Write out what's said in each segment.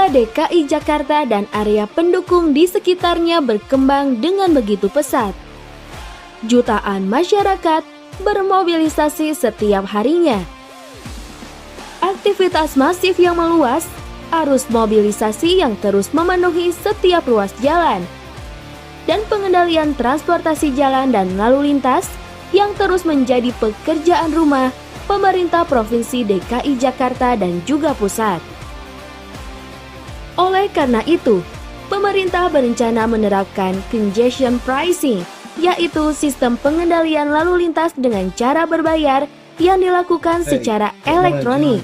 Kota DKI Jakarta dan area pendukung di sekitarnya berkembang dengan begitu pesat. Jutaan masyarakat bermobilisasi setiap harinya. Aktivitas masif yang meluas, arus mobilisasi yang terus memenuhi setiap ruas jalan, dan pengendalian transportasi jalan dan lalu lintas yang terus menjadi pekerjaan rumah pemerintah Provinsi DKI Jakarta dan juga pusat. Oleh karena itu, pemerintah berencana menerapkan congestion pricing, yaitu sistem pengendalian lalu lintas dengan cara berbayar yang dilakukan secara elektronik.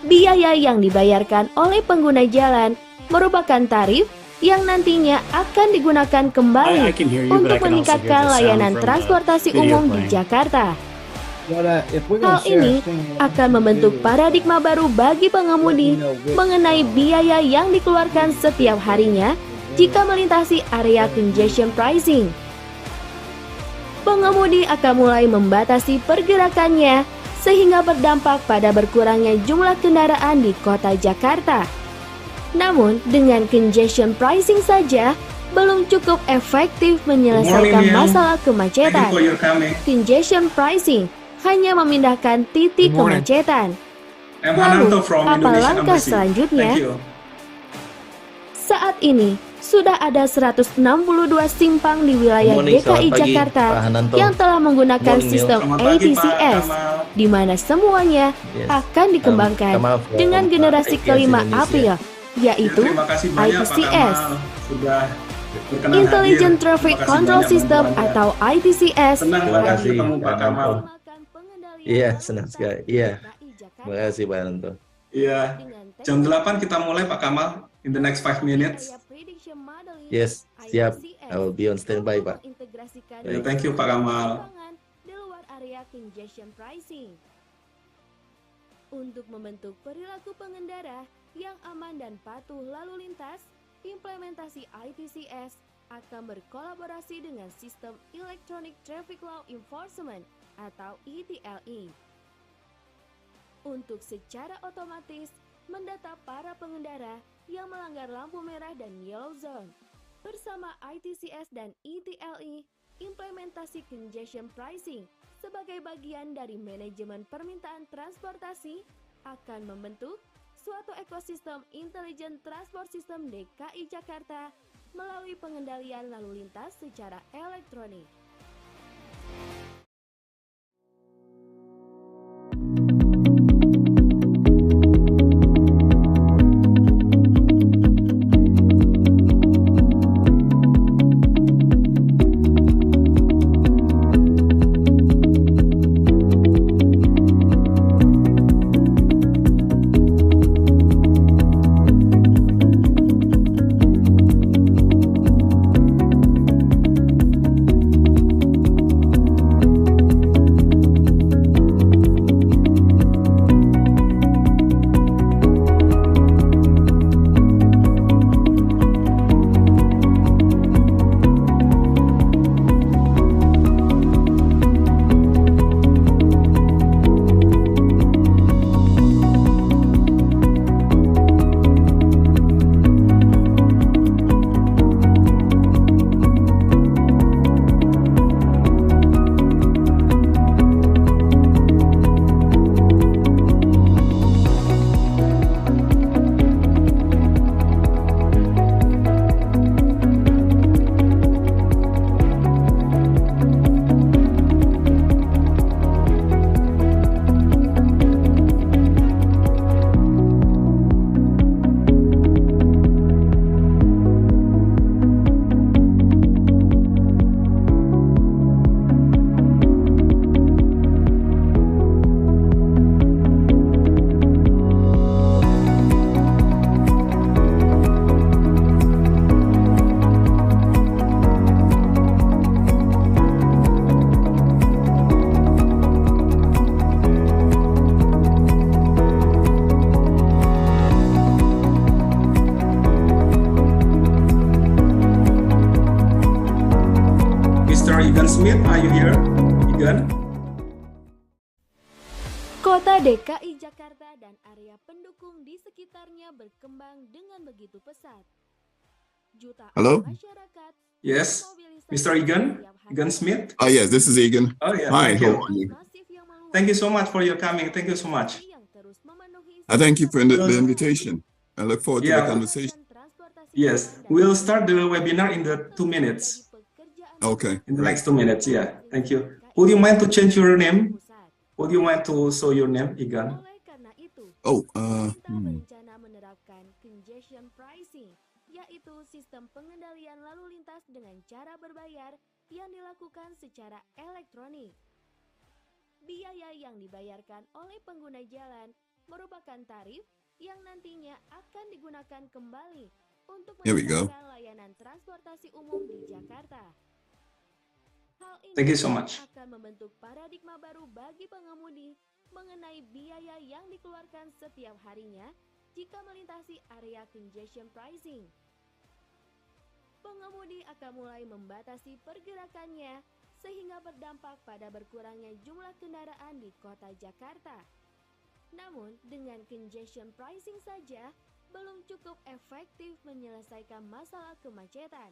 Biaya yang dibayarkan oleh pengguna jalan merupakan tarif yang nantinya akan digunakan kembali untuk meningkatkan layanan transportasi umum di Jakarta. Hal ini akan membentuk paradigma baru bagi pengemudi mengenai biaya yang dikeluarkan setiap harinya jika melintasi area congestion pricing. Pengemudi akan mulai membatasi pergerakannya sehingga berdampak pada berkurangnya jumlah kendaraan di kota Jakarta. Namun, dengan congestion pricing saja belum cukup efektif menyelesaikan masalah kemacetan. Congestion pricing hanya memindahkan titik kemacetan. Lalu, apa langkah selanjutnya? Saat ini, sudah ada 162 simpang di wilayah DKI Jakarta yang telah menggunakan sistem ATCS, di mana semuanya akan dikembangkan dengan generasi kelima April, yaitu ITCS. Intelligent Traffic Control System atau ITCS. Terima kasih Pak Kamal. Iya, senang sekali. Iya. Terima kasih Pak Anto. Iya. Jam 8 kita mulai Pak Kamal. In the next 5 minutes. Yes, siap. I will be on standby, Pak. Yeah, thank you Pak Kamal. Di luar area congestion pricing. Untuk membentuk perilaku pengendara yang aman dan patuh lalu lintas, implementasi ITCS akan berkolaborasi dengan sistem Electronic Traffic Law Enforcement atau ETLE untuk secara otomatis mendata para pengendara yang melanggar lampu merah dan yellow zone. Bersama ITCS dan ETLE, implementasi congestion pricing sebagai bagian dari manajemen permintaan transportasi akan membentuk suatu ekosistem intelligent transport system DKI Jakarta melalui pengendalian lalu lintas secara elektronik. Kota DKI Jakarta dan area pendukung di sekitarnya berkembang dengan begitu pesat. Jutaan Hello? masyarakat. Yes, Mr. Egan Smith. Oh, yes, this is Egan. Oh, yeah, Hi, thank how you. are you? Thank you so much for your coming. Thank you so much. I thank you for the invitation. I look forward to the conversation. Yes, we'll start the webinar in the 2 minutes. Okay. In the next 2 minutes, yeah. Thank you. Would you mind to change your name? Would you mind to show your name, Egan? Oh, berencana menerapkan congestion pricing, yaitu sistem pengendalian lalu lintas dengan cara berbayar yang dilakukan secara elektronik. Biaya yang dibayarkan oleh pengguna jalan merupakan tarif yang nantinya akan digunakan kembali untuk meningkatkan layanan transportasi umum di Jakarta. Hal ini Thank you so much. akan membentuk paradigma baru bagi pengemudi mengenai biaya yang dikeluarkan setiap harinya jika melintasi area congestion pricing. Pengemudi akan mulai membatasi pergerakannya sehingga berdampak pada berkurangnya jumlah kendaraan di kota Jakarta. Namun, dengan congestion pricing saja belum cukup efektif menyelesaikan masalah kemacetan.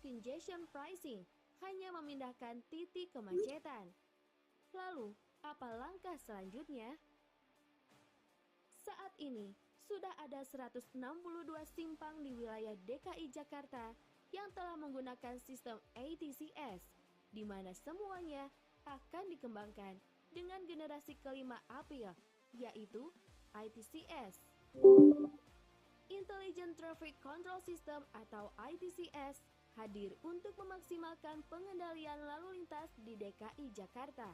Congestion pricing hanya memindahkan titik kemacetan. Lalu, apa langkah selanjutnya? Saat ini, sudah ada 162 simpang di wilayah DKI Jakarta yang telah menggunakan sistem ATCS, di mana semuanya akan dikembangkan dengan generasi kelima April, yaitu ITCS. Intelligent Traffic Control System atau ITCS hadir untuk memaksimalkan pengendalian lalu lintas di DKI Jakarta.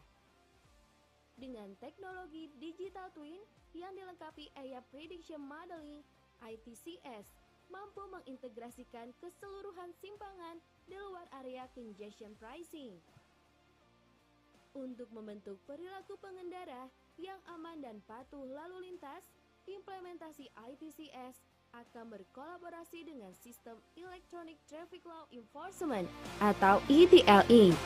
Dengan teknologi digital twin yang dilengkapi AI prediction modeling, ITCS mampu mengintegrasikan keseluruhan simpangan di luar area congestion pricing. Untuk membentuk perilaku pengendara yang aman dan patuh lalu lintas, implementasi ITCS akan berkolaborasi dengan sistem Electronic Traffic Law Enforcement atau ETLE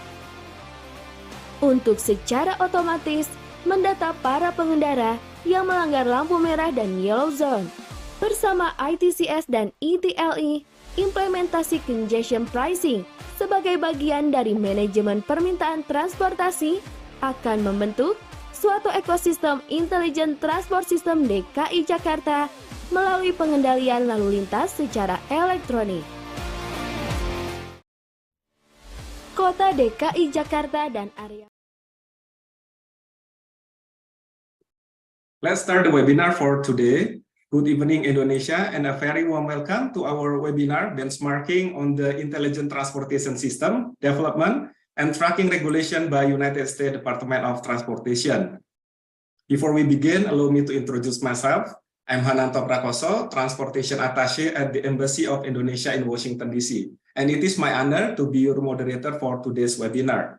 untuk secara otomatis mendata para pengendara yang melanggar lampu merah dan yellow zone. Bersama ITCS dan ETLE, implementasi congestion pricing sebagai bagian dari manajemen permintaan transportasi akan membentuk suatu ekosistem intelligent transport system DKI Jakarta melalui pengendalian lalu lintas secara elektronik. Kota DKI Jakarta dan area. Let's start the webinar for today. Good evening, Indonesia, and a very warm welcome to our webinar benchmarking on the Intelligent Transportation System Development and Tracking Regulation by United States Department of Transportation. Before we begin, allow me to introduce myself. I'm Hananto Prakoso, Transportation Attaché at the Embassy of Indonesia in Washington, D.C. And it is my honor to be your moderator for today's webinar.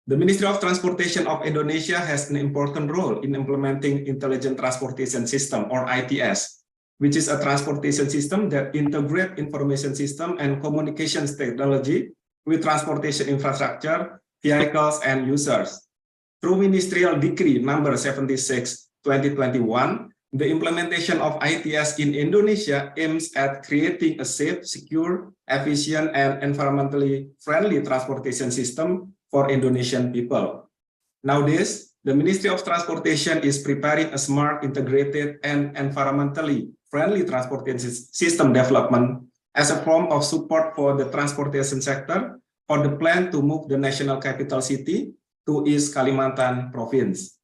The Ministry of Transportation of Indonesia has an important role in implementing Intelligent Transportation System, or ITS, which is a transportation system that integrates information system and communications technology with transportation infrastructure, vehicles, and users. Through Ministerial Decree number 76/2021, the implementation of ITS in Indonesia aims at creating a safe, secure, efficient, and environmentally friendly transportation system for Indonesian people. Nowadays, the Ministry of Transportation is preparing a smart, integrated, and environmentally friendly transportation system development as a form of support for the transportation sector for the plan to move the national capital city to East Kalimantan province.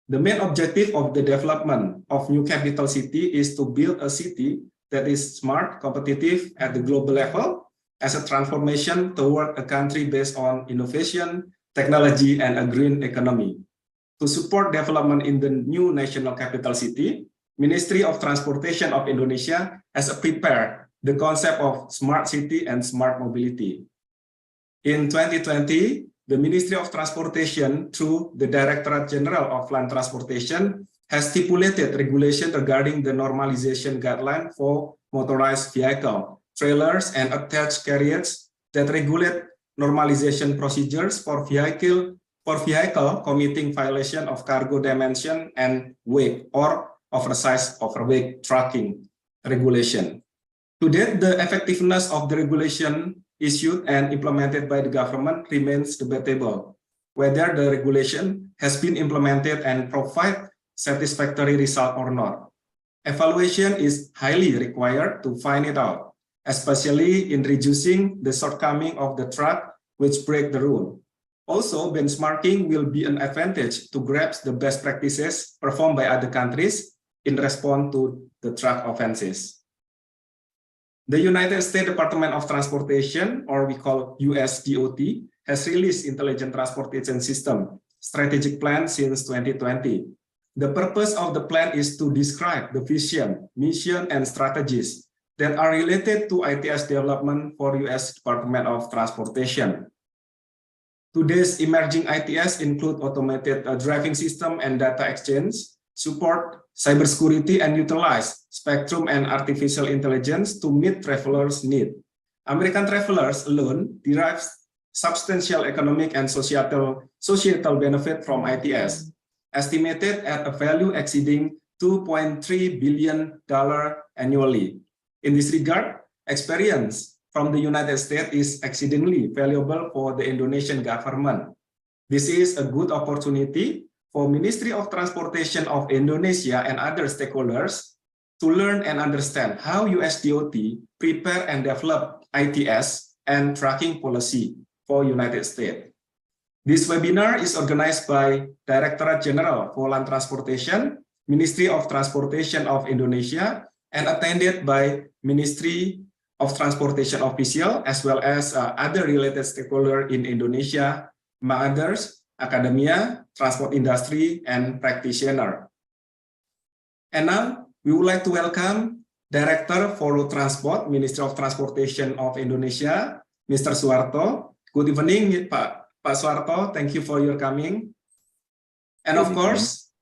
The main objective of the development of new capital city is to build a city that is smart, competitive at the global level, as a transformation toward a country based on innovation, technology, and a green economy. To support development in the new national capital city, Ministry of Transportation of Indonesia has prepared the concept of smart city and smart mobility. In 2020, the Ministry of Transportation, through the Direktorat Jenderal of Transportation, has stipulated regulation regarding the normalization guideline for motorized vehicle, trailers, and attached carriages that regulate normalization procedures for vehicle for vehicle committing violation of cargo dimension and weight or oversized overweight trucking regulation. To date, the effectiveness of the regulation issued and implemented by the government remains debatable, whether the regulation has been implemented and provide satisfactory result or not. Evaluation is highly required to find it out, especially in reducing the shortcoming of the truck which break the rule. Also, benchmarking will be an advantage to grasp the best practices performed by other countries in response to the truck offenses. The United States Department of Transportation, or we call USDOT, has released Intelligent Transportation System strategic plan since 2020. The purpose of the plan is to describe the vision, mission, and strategies that are related to ITS development for US Department of Transportation. Today's emerging ITS include automated driving system and data exchange, support cybersecurity, and utilize spectrum and artificial intelligence to meet travelers' needs. American travelers alone derive substantial economic and societal benefit from ITS, estimated at a value exceeding $2.3 billion annually. In this regard, experience from the United States is exceedingly valuable for the Indonesian government. This is a good opportunity for Ministry of Transportation of Indonesia and other stakeholders to learn and understand how USDOT prepare and develop ITS and tracking policy for United States. This webinar is organized by Direktorat Jenderal Perhubungan Transportation, Ministry of Transportation of Indonesia, and attended by Ministry of Transportation official, as well as other related stakeholders in Indonesia, among others, academia, transport industry, and practitioner. And now, we would like to welcome Director for Road Transport, Ministry of Transportation of Indonesia, Mr. Suwarto. Good evening, Pak Suwarto. Thank you for your coming. And of course,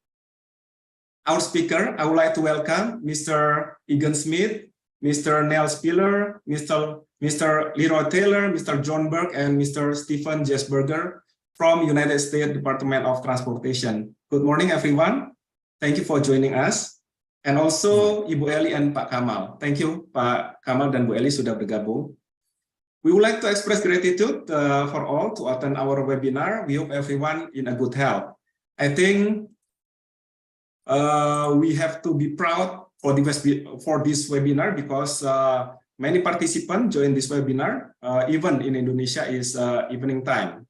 our speaker, I would like to welcome Mr. Egan Smith, Mr. Neil Spiller, Mr. Leroy Taylor, Mr. John Burke, and Mr. Stephen Jesberger from United States Department of Transportation. Good morning, everyone. Thank you for joining us. And also, Ibu Eli and Pak Kamal. Thank you, Pak Kamal dan Bu Eli sudah bergabung. We would like to express gratitude for all to attend our webinar. We hope everyone in a good health. I think we have to be proud for this webinar because many participants join this webinar, even in Indonesia is evening time.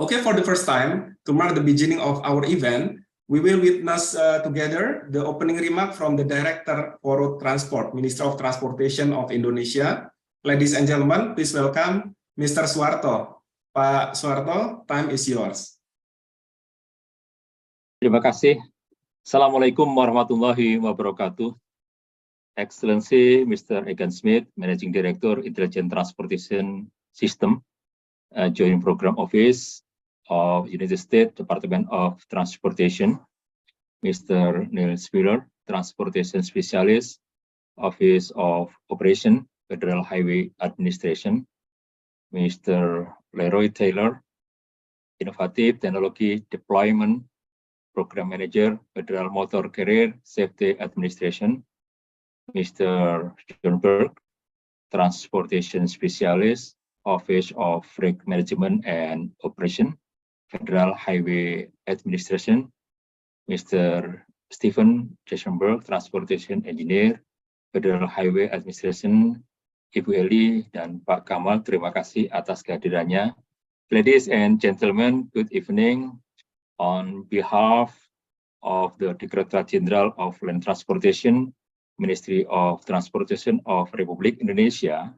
Okay, for the first time, to mark the beginning of our event, we will witness together the opening remark from the Director for Road Transport, Ministry of Transportation of Indonesia. Ladies and gentlemen, please welcome Mr. Suwarto. Pak Suwarto, time is yours. Terima kasih. Assalamualaikum warahmatullahi wabarakatuh. Excellency Mr. Egan Smith, Managing Director, Intelligent Transportation System, Joint Program Office of United States Department of Transportation, Mr. Neil Spiller, Transportation Specialist, Office of Operation, Federal Highway Administration, Mr. Leroy Taylor, Innovative Technology Deployment Program Manager, Federal Motor Carrier Safety Administration, Mr. John Burke, Transportation Specialist, Office of Freight Management and Operation, Federal Highway Administration, Mr. Stephen Jesberger, Transportation Engineer, Federal Highway Administration, Ibu Eli dan Pak Kamal, terima kasih atas kehadirannya. Ladies and gentlemen, good evening. On behalf of the Direktorat Jenderal of Land Transportation, Ministry of Transportation of Republik Indonesia,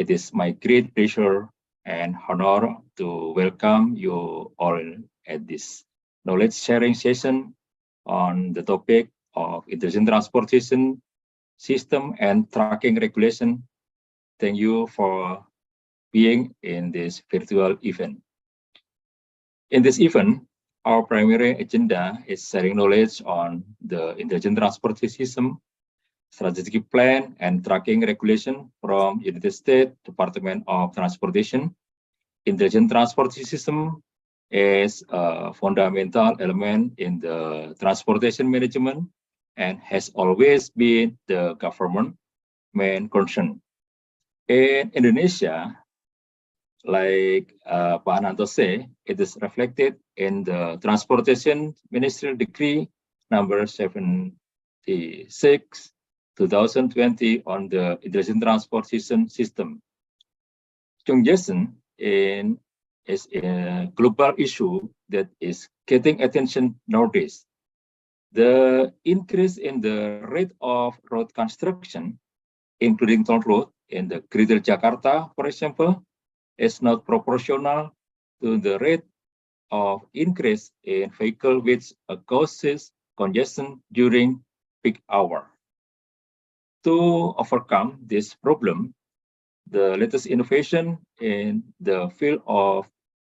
it is my great pleasure and honor to welcome you all at this knowledge sharing session on the topic of Intelligent Transportation System and Tracking Regulation. Thank you for being in this virtual event. In this event, our primary agenda is sharing knowledge on the Intelligent Transportation System, Strategic Plan, and Tracking Regulation from United States Department of Transportation, Intelligent Transportation System, is a fundamental element in the transportation management and has always been the government main concern. In Indonesia, like Pak Ananto said, it is reflected in the Transportation Ministerial Decree number 76, 2020 on the Intelligent Transportation System. Congestion is a global issue that is getting attention nowadays. The increase in the rate of road construction, including toll road in the Greater Jakarta, for example, is not proportional to the rate of increase in vehicle which causes congestion during peak hour. To overcome this problem, the latest innovation in the field of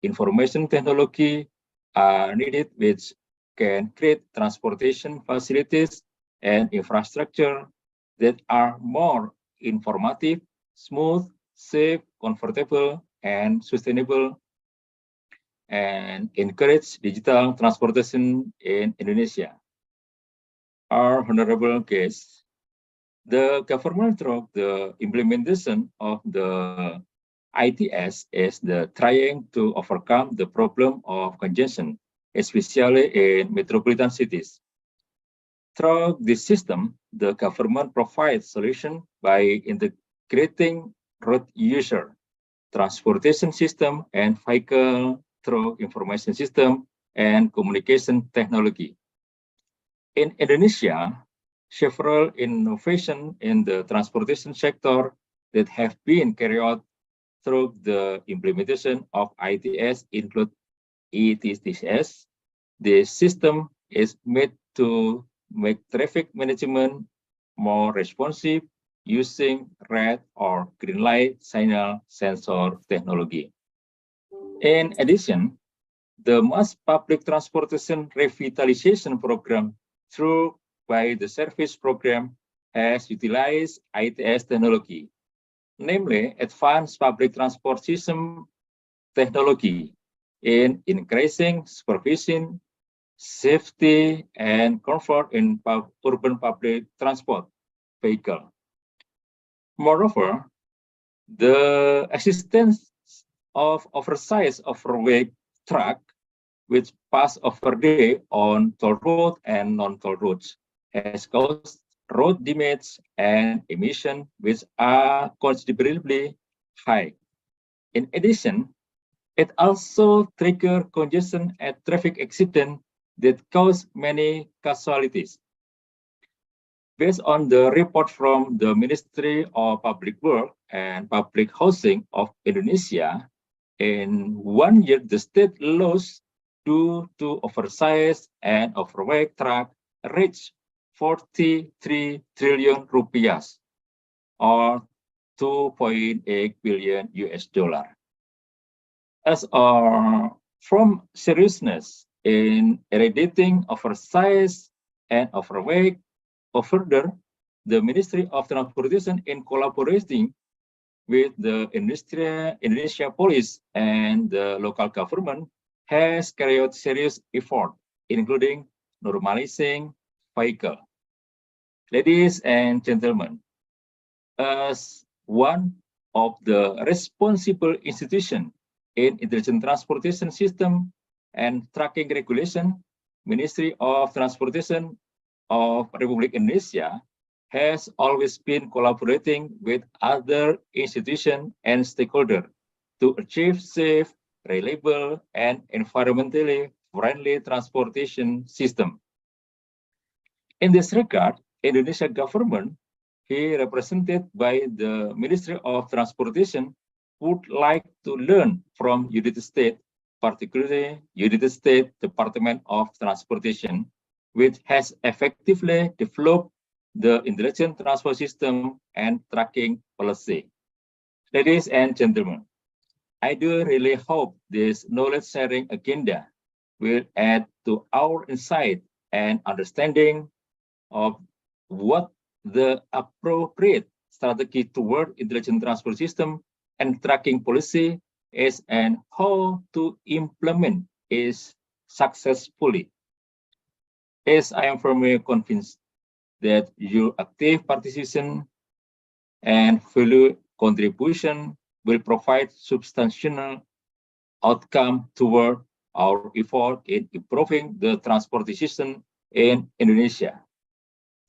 information technology are needed, which can create transportation facilities and infrastructure that are more informative, smooth, safe, comfortable, and sustainable, and encourage digital transportation in Indonesia. Our honorable guests, the government through the implementation of the ITS is trying to overcome the problem of congestion, especially in metropolitan cities. Through this system, the government provides solution by integrating road user, transportation system, and vehicle through information system and communication technology. In Indonesia, several innovations in the transportation sector that have been carried out through the implementation of ITS include ETCS. The system is made to make traffic management more responsive using red or green light signal sensor technology. In addition, the mass public transportation revitalization program through by the service program has utilized ITS technology, namely advanced public transport system technology, in increasing supervision, safety, and comfort in urban public transport vehicle. Moreover, the existence of oversized overweight truck which pass over day on toll road and non-toll roads has caused road damage and emission which are considerably high. In addition, it also triggers congestion and traffic accidents that cause many casualties. Based on the report from the Ministry of Public Works and Public Housing of Indonesia, in 1 year, the state loss due to oversized and overweight truck reached 43 trillion rupiah, or $2.8 billion. As from seriousness in eradicating oversized and overweight, further, the Ministry of Transportation, in collaborating with the Indonesia Police and the local government, has carried out serious effort, including normalizing vehicle. Ladies and gentlemen, as one of the responsible institutions in intelligent transportation system and tracking regulation, Ministry of Transportation of Republic Indonesia has always been collaborating with other institutions and stakeholders to achieve safe, reliable, and environmentally friendly transportation system. In this regard, Indonesia government, here represented by the Ministry of Transportation, would like to learn from United States, particularly United States Department of Transportation, which has effectively developed the intelligent transport system and tracking policy. Ladies and gentlemen, I do really hope this knowledge sharing agenda will add to our insight and understanding of what the appropriate strategy toward intelligent transport system and tracking policy is and how to implement is successfully, as I am firmly convinced that your active participation and value contribution will provide substantial outcome toward our effort in improving the transportation system in Indonesia.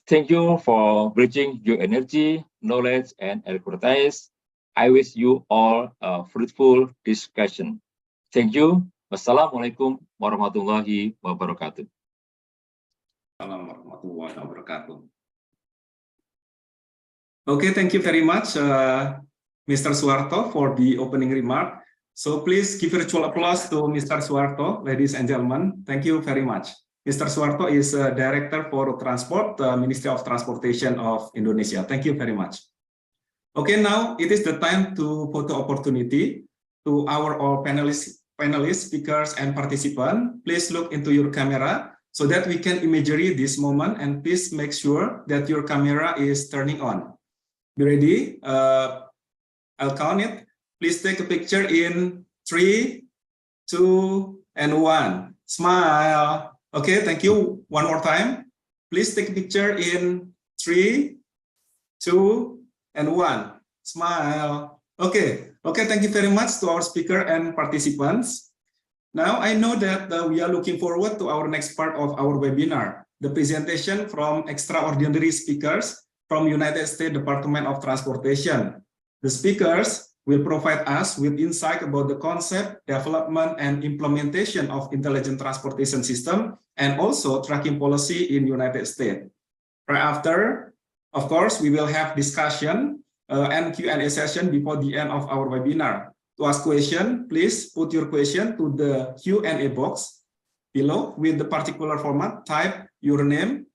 Thank you for bridging your energy, knowledge, and expertise. I wish you all a fruitful discussion. Thank you. Wassalamualaikum warahmatullahi wabarakatuh. Assalamualaikum warahmatullahi wabarakatuh. Okay, thank you very much, Mr. Suharto, for the opening remark. So please give virtual applause to Mr. Suharto, ladies and gentlemen. Thank you very much. Mr. Suharto is Director for Transport, Ministry of Transportation of Indonesia. Thank you very much. Okay, now it is the time to photo opportunity to our all panelists, speakers, and participants. Please look into your camera so that we can imagery this moment, and please make sure that your camera is turning on. Be ready? I'll count it. Please take a picture in 3, 2, and 1. Smile. Okay, thank you. One more time. Please take a picture in 3, 2, and 1. Smile. Okay. Okay, thank you very much to our speaker and participants. Now, I know that we are looking forward to our next part of our webinar, the presentation from extraordinary speakers from United States Department of Transportation. The speakers will provide us with insight about the concept, development, and implementation of intelligent transportation system, and also tracking policy in United States. Right after, of course, we will have discussion and Q&A session before the end of our webinar. To ask question, please put your question to the Q&A box below with the particular format. Type your name,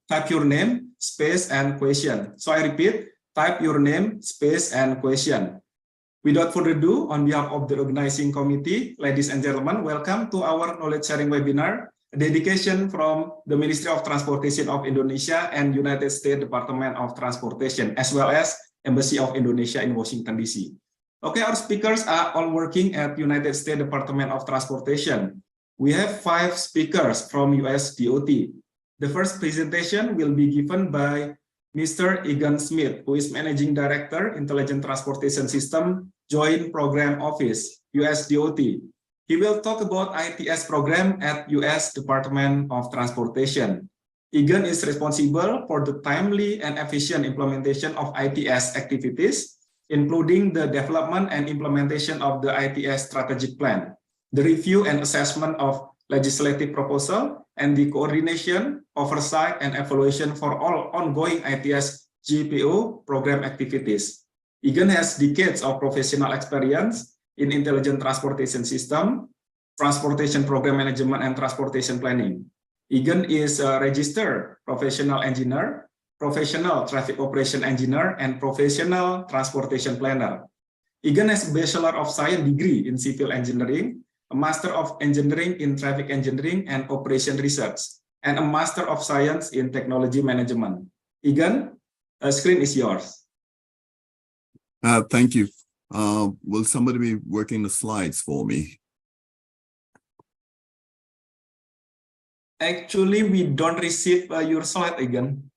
space, and question. So I repeat, type your name, space, and question. Without further ado, on behalf of the organizing committee, ladies and gentlemen, welcome to our knowledge sharing webinar, a dedication from the Ministry of Transportation of Indonesia and United States Department of Transportation, as well as Embassy of Indonesia in Washington, D.C. Okay, our speakers are all working at United States Department of Transportation. We have 5 speakers from US DOT. The first presentation will be given by Mr. Egan Smith, who is Managing Director, Intelligent Transportation System, Joint Program Office, US DOT. He will talk about ITS program at US Department of Transportation. Egan is responsible for the timely and efficient implementation of ITS activities, including the development and implementation of the ITS strategic plan, the review and assessment of legislative proposal, and the coordination, oversight, and evaluation for all ongoing ITS GPO program activities. Egan has decades of professional experience in intelligent transportation system, transportation program management, and transportation planning. Egan is a registered professional engineer, professional traffic operation engineer, and professional transportation planner. Egan has a Bachelor of Science degree in civil engineering, a Master of Engineering in Traffic Engineering and Operation Research, and a Master of Science in Technology Management. Egan, the screen is yours. Thank you. Will somebody be working the slides for me? Actually, we don't receive your slide, Egan.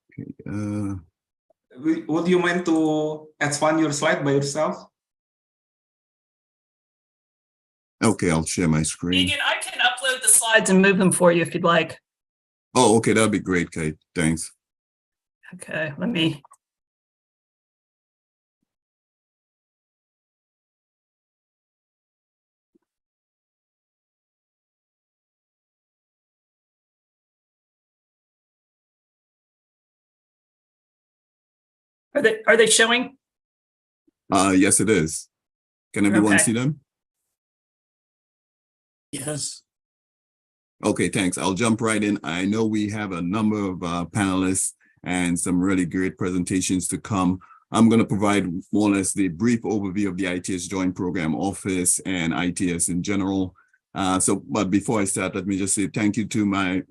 Okay. Would you mind to expand your slide by yourself? Okay, I'll share my screen. Egan, I can upload the slides and move them for you if you'd like. Oh, okay, that'd be great, Kate. Thanks. Okay, let me. Are they showing? Yes, it is. Can everyone see them? Yes. Okay, thanks. I'll jump right in. I know we have a number of panelists and some really great presentations to come. I'm going to provide more or less the brief overview of the ITS Joint Program Office and ITS in general. But before I start, let me just say thank you to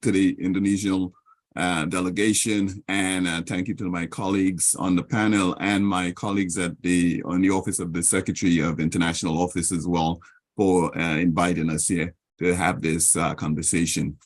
the Indonesian delegation, and thank you to my colleagues on the panel and my colleagues on the Office of the Secretary of International Office as well for inviting us here to have this conversation.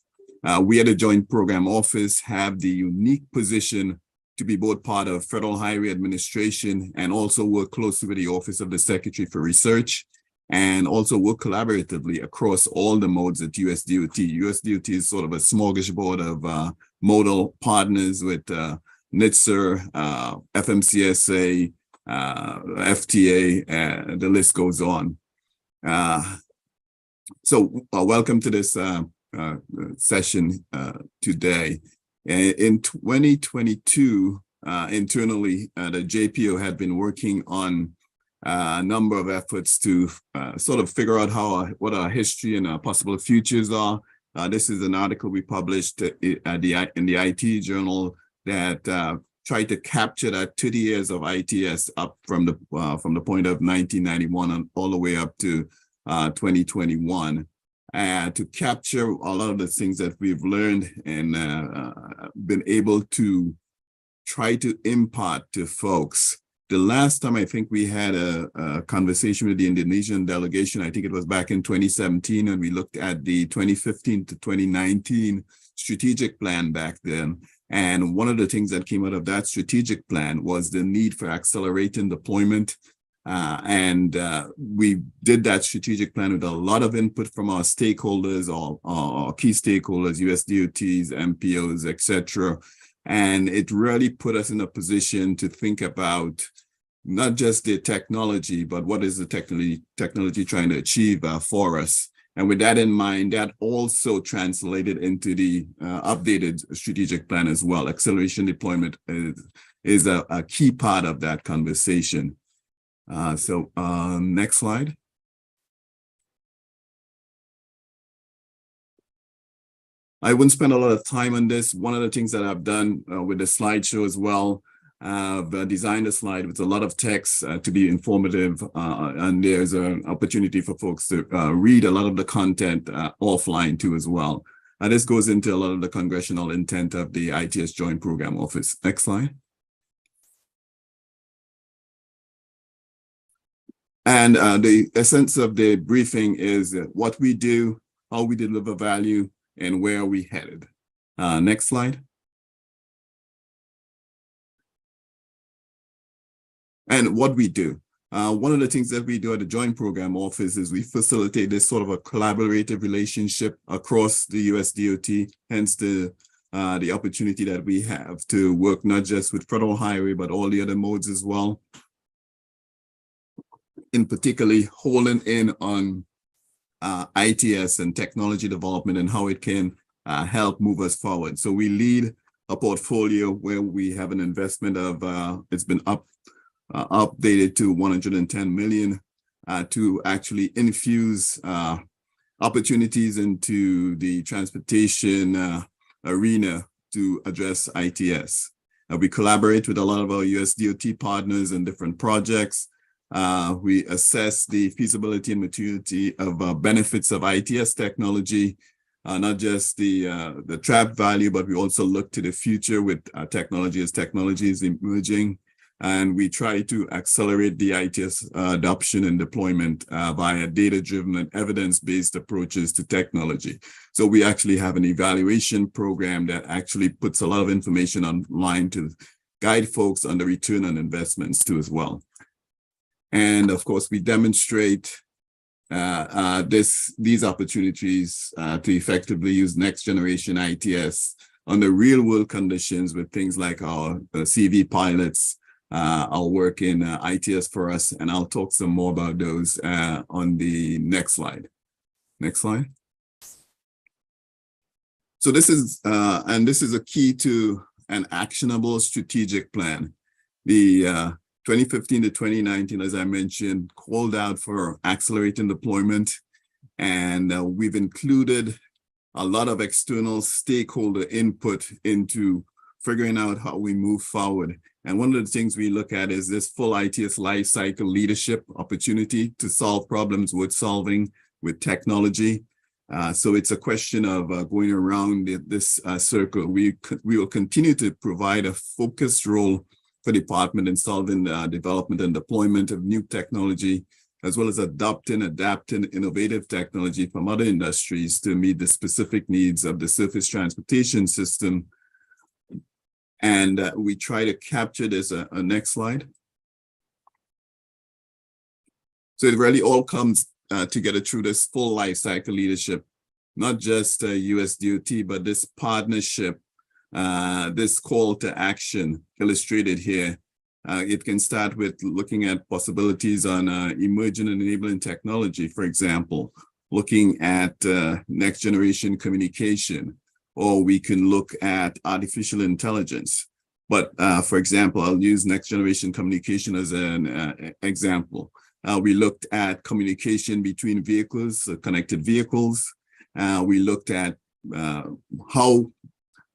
We at the Joint Program Office have the unique position to be both part of Federal Highway Administration and also work closely with the Office of the Secretary for Research, and also work collaboratively across all the modes at USDOT. USDOT is sort of a smorgasbord of modal partners with NHTSA, FMCSA, FTA, the list goes on. So welcome to this session today. In 2022, internally, the JPO had been working on a number of efforts to sort of figure out what our history and our possible futures are. This is an article we published in the IT journal that tried to capture that 30 years of ITS up from the point of 1991 and all the way up to 2021. To capture a lot of the things that we've learned and been able to try to impart to folks. The last time I think we had a conversation with the Indonesian delegation, I think it was back in 2017, and we looked at the 2015 to 2019 strategic plan back then. And one of the things that came out of that strategic plan was the need for accelerating deployment. We did that strategic plan with a lot of input from our stakeholders, our key stakeholders, USDOTs, MPOs, etc. And it really put us in a position to think about not just the technology, but what is the technology trying to achieve for us. And with that in mind, that also translated into the updated strategic plan as well. Acceleration deployment is a key part of that conversation. Next slide. I wouldn't spend a lot of time on this. One of the things that I've done with the slideshow as well, I've designed a slide with a lot of text to be informative, and there's an opportunity for folks to read a lot of the content offline too as well. And this goes into a lot of the congressional intent of the ITS Joint Program Office. Next slide. And the essence of the briefing is what we do, how we deliver value, and where are we headed. Next slide. And what we do. One of the things that we do at the Joint Program Office is we facilitate this sort of a collaborative relationship across the USDOT, hence the opportunity that we have to work not just with Federal Highway, but all the other modes as well. In particularly holding in on ITS and technology development and how it can help move us forward. So we lead a portfolio where we have an investment of, it's been updated to 110 million to actually infuse opportunities into the transportation arena to address ITS. We collaborate with a lot of our USDOT partners in different projects. We assess the feasibility and maturity of benefits of ITS technology, not just the trap value, but we also look to the future with technology as technology is emerging. And we try to accelerate the ITS adoption and deployment via data-driven and evidence-based approaches to technology. So we actually have an evaluation program that actually puts a lot of information online to guide folks on the return on investments too as well. And of course, we demonstrate these opportunities to effectively use next generation ITS under real world conditions with things like our CV pilots, our work in ITS for us, and I'll talk some more about those on the next slide. Next slide. So this is a key to an actionable strategic plan. The 2015 to 2019, as I mentioned, called out for accelerating deployment, and we've included a lot of external stakeholder input into figuring out how we move forward. And one of the things we look at is this full ITS lifecycle leadership opportunity to solve problems worth solving with technology. So it's a question of going around this circle. We will continue to provide a focused role for the department in solving the development and deployment of new technology, as well as adopting, adapting innovative technology from other industries to meet the specific needs of the surface transportation system. And we try to capture this, next slide. So it really all comes together through this full life cycle leadership, not just US DOT, but this partnership, this call to action illustrated here. It can start with looking at possibilities on emerging and enabling technology, for example, looking at next generation communication, or we can look at artificial intelligence. But for example, I'll use next generation communication as an example. We looked at communication between vehicles, connected vehicles. We looked at how,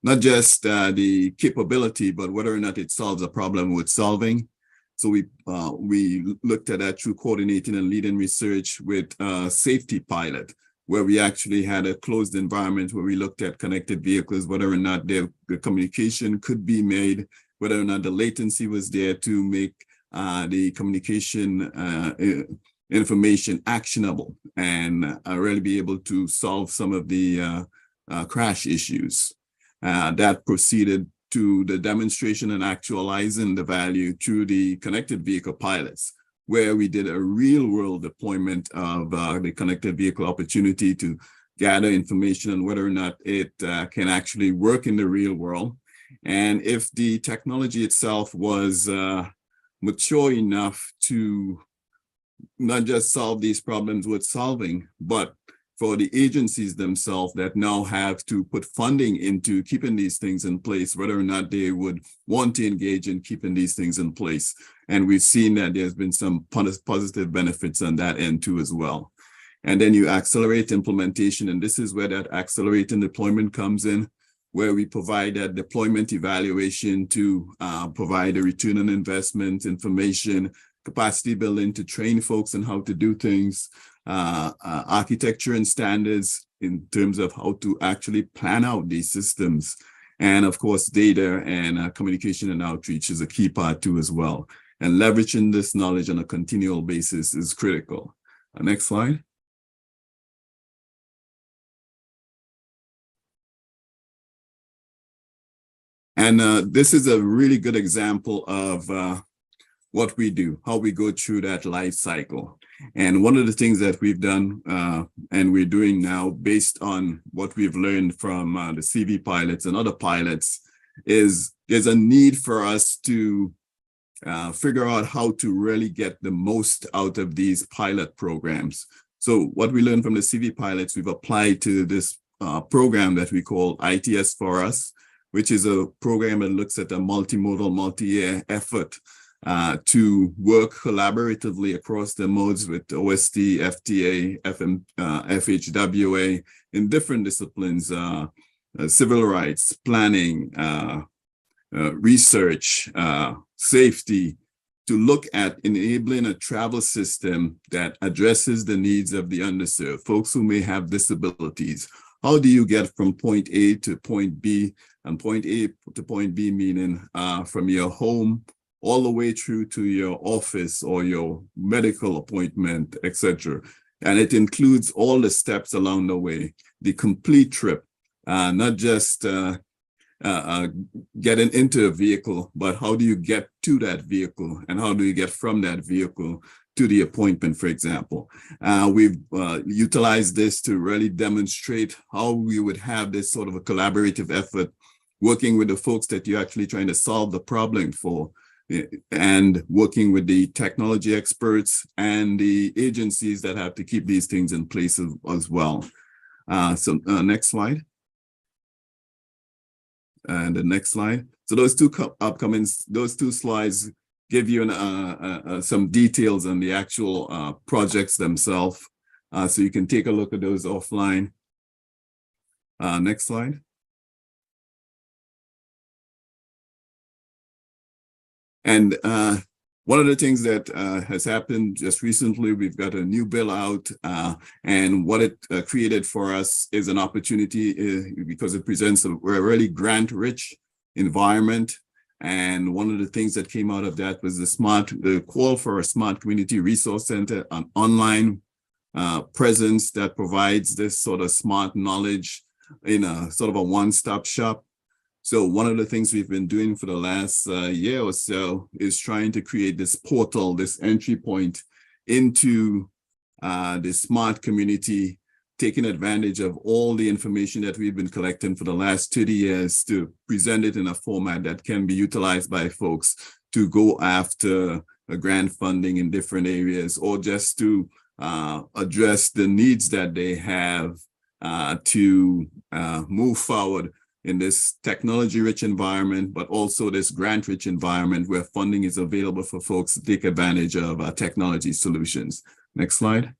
not just the capability, but whether or not it solves a problem worth solving. So we looked at that through coordinating and leading research with Safety Pilot, where we actually had a closed environment where we looked at connected vehicles, whether or not the communication could be made, whether or not the latency was there to make the communication information actionable and really be able to solve some of the crash issues. That proceeded to the demonstration and actualizing the value through the connected vehicle pilots, where we did a real world deployment of the connected vehicle opportunity to gather information on whether or not it can actually work in the real world. And if the technology itself was mature enough to not just solve these problems worth solving, but for the agencies themselves that now have to put funding into keeping these things in place, whether or not they would want to engage in keeping these things in place. And we've seen that there's been some positive benefits on that end too as well. And then you accelerate implementation, and this is where that accelerating deployment comes in, where we provide that deployment evaluation to provide a return on investment information, capacity building to train folks on how to do things, architecture and standards in terms of how to actually plan out these systems. And of course, data and communication and outreach is a key part too as well. And leveraging this knowledge on a continual basis is critical. Next slide. And this is a really good example of what we do, how we go through that life cycle. And one of the things that we've done and we're doing now based on what we've learned from the CV pilots and other pilots is there's a need for us to figure out how to really get the most out of these pilot programs. So what we learned from the CV pilots, we've applied to this program that we call ITS for Us, which is a program that looks at a multimodal, multi-year effort to work collaboratively across the modes with OST, FTA, FHWA in different disciplines, civil rights, planning, research, safety, to look at enabling a travel system that addresses the needs of the underserved, folks who may have disabilities. How do you get from point A to point B, and point A to point B meaning from your home all the way through to your office or your medical appointment, etc. And it includes all the steps along the way, the complete trip, not just getting into a vehicle, but how do you get to that vehicle and how do you get from that vehicle to the appointment, for example. We've utilized this to really demonstrate how we would have this sort of a collaborative effort, working with the folks that you're actually trying to solve the problem for, and working with the technology experts and the agencies that have to keep these things in place as well. Next slide. And the next slide. So those two slides give you some details on the actual projects themselves. So you can take a look at those offline. Next slide. And One of the things that has happened just recently, we've got a new bill out, and what it created for us is an opportunity because it presents a really grant-rich environment. And one of the things that came out of that was the call for a smart community resource center, an online presence that provides this sort of smart knowledge in a sort of a one-stop shop. So one of the things we've been doing for the last year or so is trying to create this portal, this entry point into the smart community, taking advantage of all the information that we've been collecting for the last 30 years to present it in a format that can be utilized by folks to go after grant funding in different areas, or just to address the needs that they have to move forward in this technology-rich environment, but also this grant-rich environment where funding is available for folks to take advantage of technology solutions. Next slide.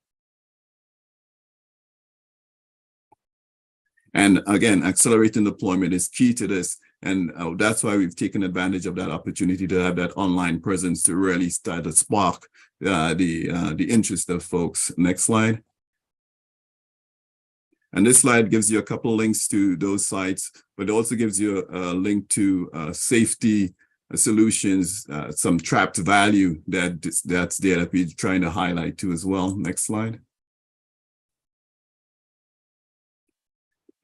And again, accelerating deployment is key to this. And that's why we've taken advantage of that opportunity to have that online presence to really start to spark the interest of folks. Next slide. And this slide gives you a couple of links to those sites, but it also gives you a link to safety solutions, some trapped value that's there that we're trying to highlight too as well. Next slide.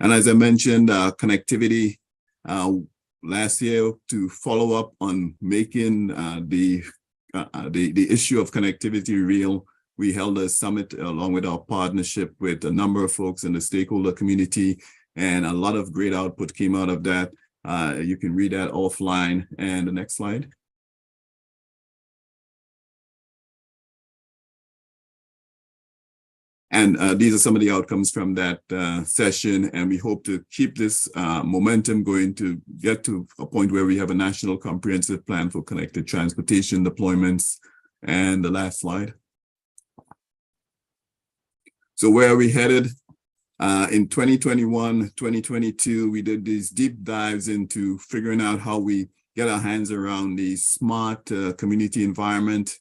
And as I mentioned, connectivity last year, to follow up on making the issue of connectivity real, we held a summit along with our partnership with a number of folks in the stakeholder community, and a lot of great output came out of that. You can read that offline. And the next slide. And these are some of the outcomes from that session, and we hope to keep this momentum going to get to a point where we have a national comprehensive plan for connected transportation deployments. And the last slide. So where are we headed? In 2021, 2022, we did these deep dives into figuring out how we get our hands around the smart community environment,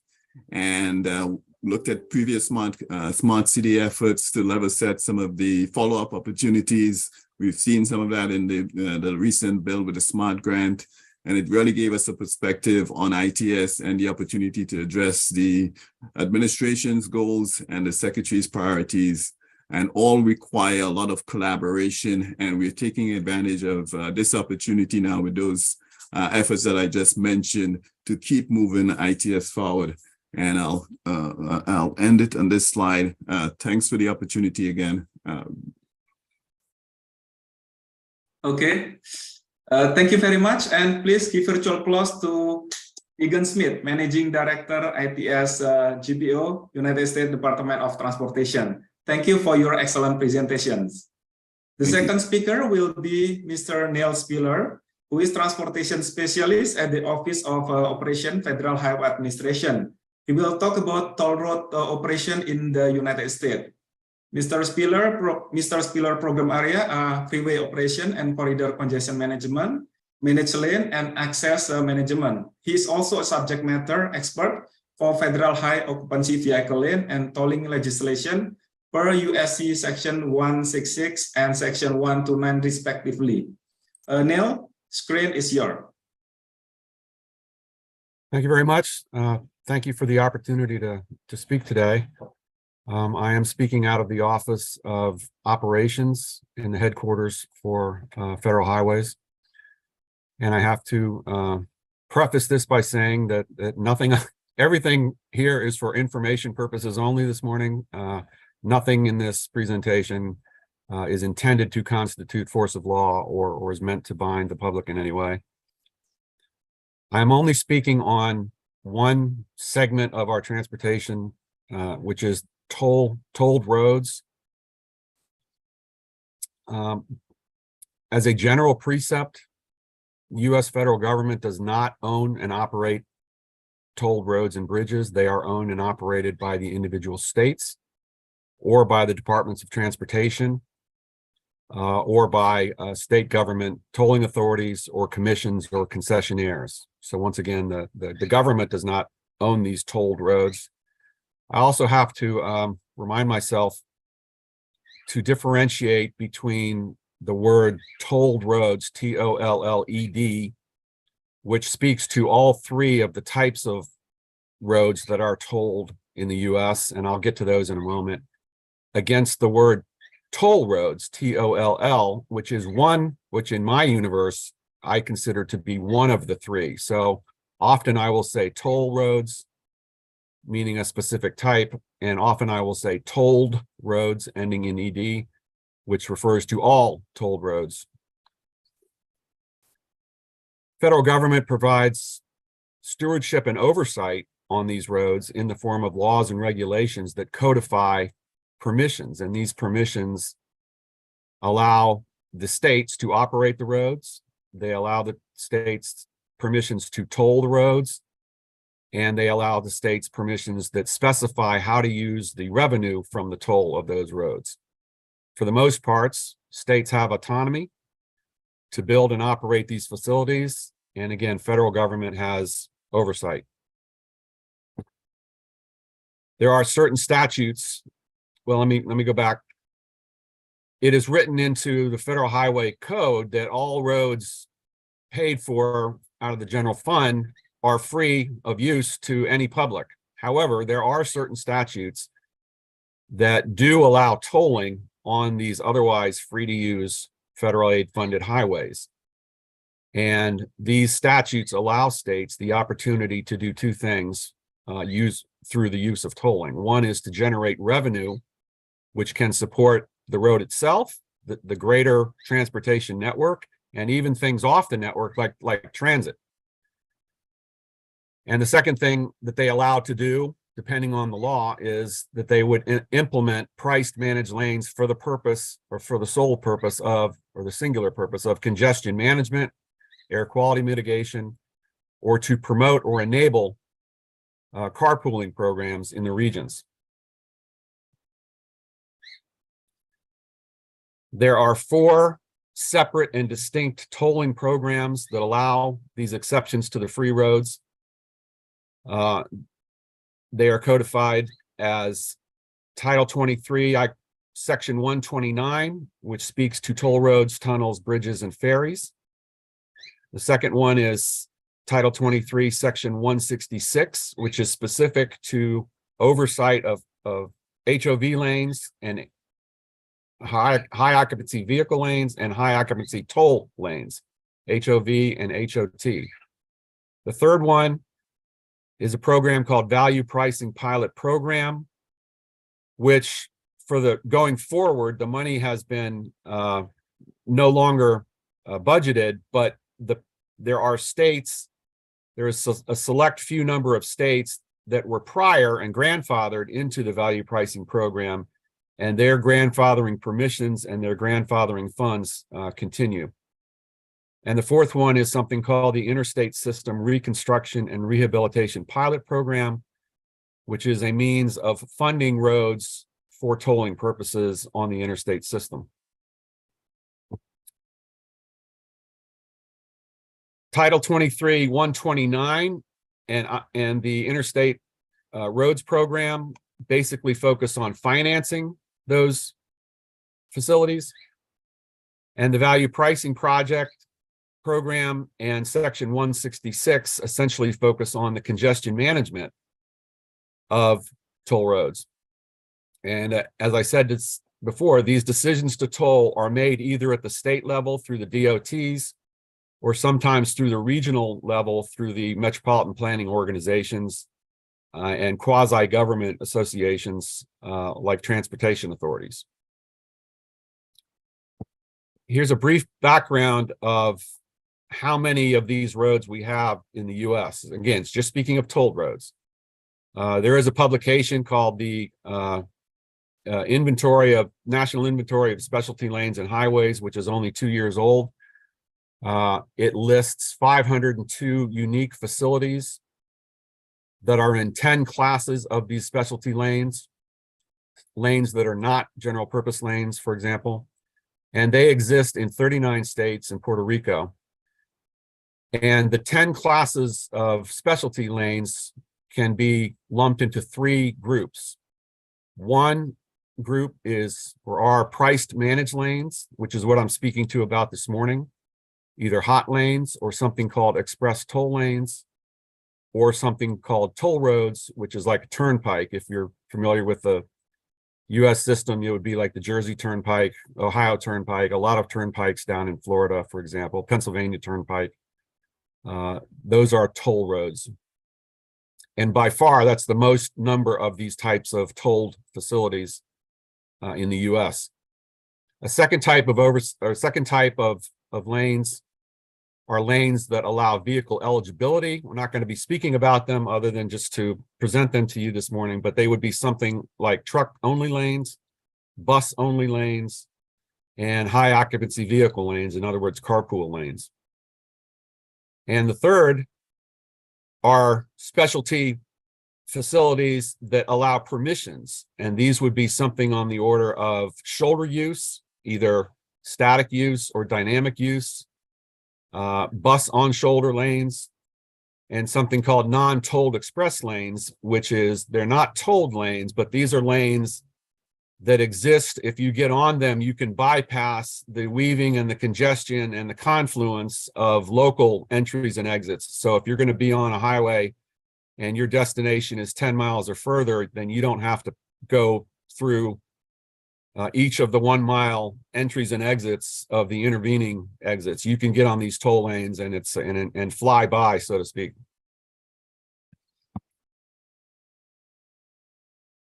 and looked at previous smart city efforts to level set some of the follow-up opportunities. We've seen some of that in the recent bill with the SMART grant, and it really gave us a perspective on ITS and the opportunity to address the administration's goals and the secretary's priorities, and all require a lot of collaboration. And we're taking advantage of this opportunity now with those efforts that I just mentioned to keep moving ITS forward. And I'll end it on this slide. Thanks for the opportunity again. Okay. Thank you very much, and please give virtual applause to Egan Smith, Managing Director, ITS GPO, United States Department of Transportation. Thank you for your excellent presentations. The second speaker will be Mr. Neil Spiller, who is Transportation Specialist at the Office of Operation Federal Highway Administration. He will talk about toll road operation in the United States. Mr. Spiller program area are freeway operation and corridor congestion management, managed lane and access management. He is also a subject matter expert for federal high occupancy vehicle lane and tolling legislation per USC section 166 and section 129 respectively. Neil, screen is yours. Thank you very much. Thank you for the opportunity to speak today. I am speaking out of the Office of Operations in the headquarters for Federal Highways. And I have to preface this by saying that everything here is for information purposes only this morning. Nothing in this presentation is intended to constitute force of law or is meant to bind the public in any way. I'm only speaking on one segment of our transportation, which is tolled roads. As a general precept, U.S. federal government does not own and operate tolled roads and bridges. They are owned and operated by the individual states or by the departments of transportation or by state government tolling authorities or commissions or concessionaires. So once again, the government does not own these tolled roads. I also have to remind myself to differentiate between the word tolled roads, T-O-L-L-E-D, which speaks to all three of the types of roads that are tolled in the US, and I'll get to those in a moment, against the word toll roads, T-O-L-L, which is one, which in my universe, I consider to be one of the three. So often I will say toll roads, meaning a specific type, and often I will say tolled roads ending in ED, which refers to all tolled roads. Federal government provides stewardship and oversight on these roads in the form of laws and regulations that codify permissions, and these permissions allow the states to operate the roads. They allow the states permissions to toll the roads, and they allow the states permissions that specify how to use the revenue from the toll of those roads. For the most parts, states have autonomy to build and operate these facilities, and again, federal government has oversight. There are certain statutes. Well, let me go back. It is written into the Federal Highway Code that all roads paid for out of the general fund are free of use to any public. However, there are certain statutes that do allow tolling on these otherwise free to use federal aid funded highways. And these statutes allow states the opportunity to do two things through the use of tolling. One is to generate revenue, which can support the road itself, the greater transportation network, and even things off the network like transit. And the second thing that they allow to do, depending on the law, is that they would implement priced managed lanes for the purpose, or for the sole purpose of, or the singular purpose of, congestion management, air quality mitigation, or to promote or enable carpooling programs in the regions. There are 4 separate and distinct tolling programs that allow these exceptions to the free roads. They are codified as Title 23, Section 129, which speaks to toll roads, tunnels, bridges, and ferries. The second one is Title 23, Section 166, which is specific to oversight of HOV lanes and high occupancy vehicle lanes and high occupancy toll lanes, HOV and HOT. The third one is a program called Value Pricing Pilot Program, which for the going forward, the money has been no longer budgeted, but there are states, there is a select few number of states that were prior and grandfathered into the value pricing program, and their grandfathering permissions and their grandfathering funds continue. And the fourth one is something called the Interstate System Reconstruction and Rehabilitation Pilot Program, which is a means of funding roads for tolling purposes on the interstate system. Title 23, 129 and the Interstate Roads Program basically focus on financing those facilities. And the Value Pricing Project Program and Section 166 essentially focus on the congestion management of toll roads. And as I said before, these decisions to toll are made either at the state level through the DOTs, or sometimes through the regional level through the metropolitan planning organizations and quasi-government associations like transportation authorities. Here's a brief background of how many of these roads we have in the US. Again, it's just speaking of tolled roads. There is a publication called the National Inventory of Specialty Lanes and Highways, which is only 2 years old. It lists 502 unique facilities that are in 10 classes of these specialty lanes that are not general purpose lanes, for example, and they exist in 39 states and Puerto Rico. And the 10 classes of specialty lanes can be lumped into three groups. One group are priced managed lanes, which is what I'm speaking to about this morning, either hot lanes or something called express toll lanes, or something called toll roads, which is like a turnpike. If you're familiar with the US system, it would be like the Jersey Turnpike, Ohio Turnpike, a lot of turnpikes down in Florida, for example, Pennsylvania Turnpike. Those are toll roads. And by far, that's the most number of these types of tolled facilities in the US. A second type of lanes are lanes that allow vehicle eligibility. We're not going to be speaking about them other than just to present them to you this morning, but they would be something like truck-only lanes, bus-only lanes, and high occupancy vehicle lanes, in other words, carpool lanes. And the third are specialty facilities that allow permissions, and these would be something on the order of shoulder use, either static use or dynamic use, bus on shoulder lanes, and something called non-tolled express lanes, which is they're not tolled lanes, but these are lanes that exist. If you get on them, you can bypass the weaving and the congestion and the confluence of local entries and exits. So if you're going to be on a highway and your destination is 10 miles or further, then you don't have to go through each of the 1 mile entries and exits of the intervening exits. You can get on these toll lanes and fly by, so to speak.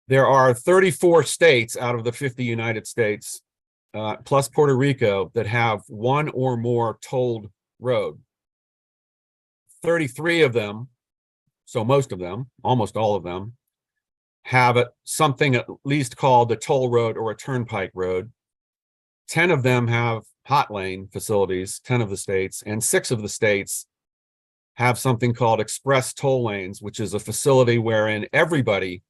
There are 34 states out of the 50 United States, plus Puerto Rico, that have one or more tolled road. 33 of them, so most of them, almost all of them, have something at least called a toll road or a turnpike road. 10 of them have hot lane facilities, 10 of the states, and 6 of the states have something called express toll lanes, which is a facility wherein everybody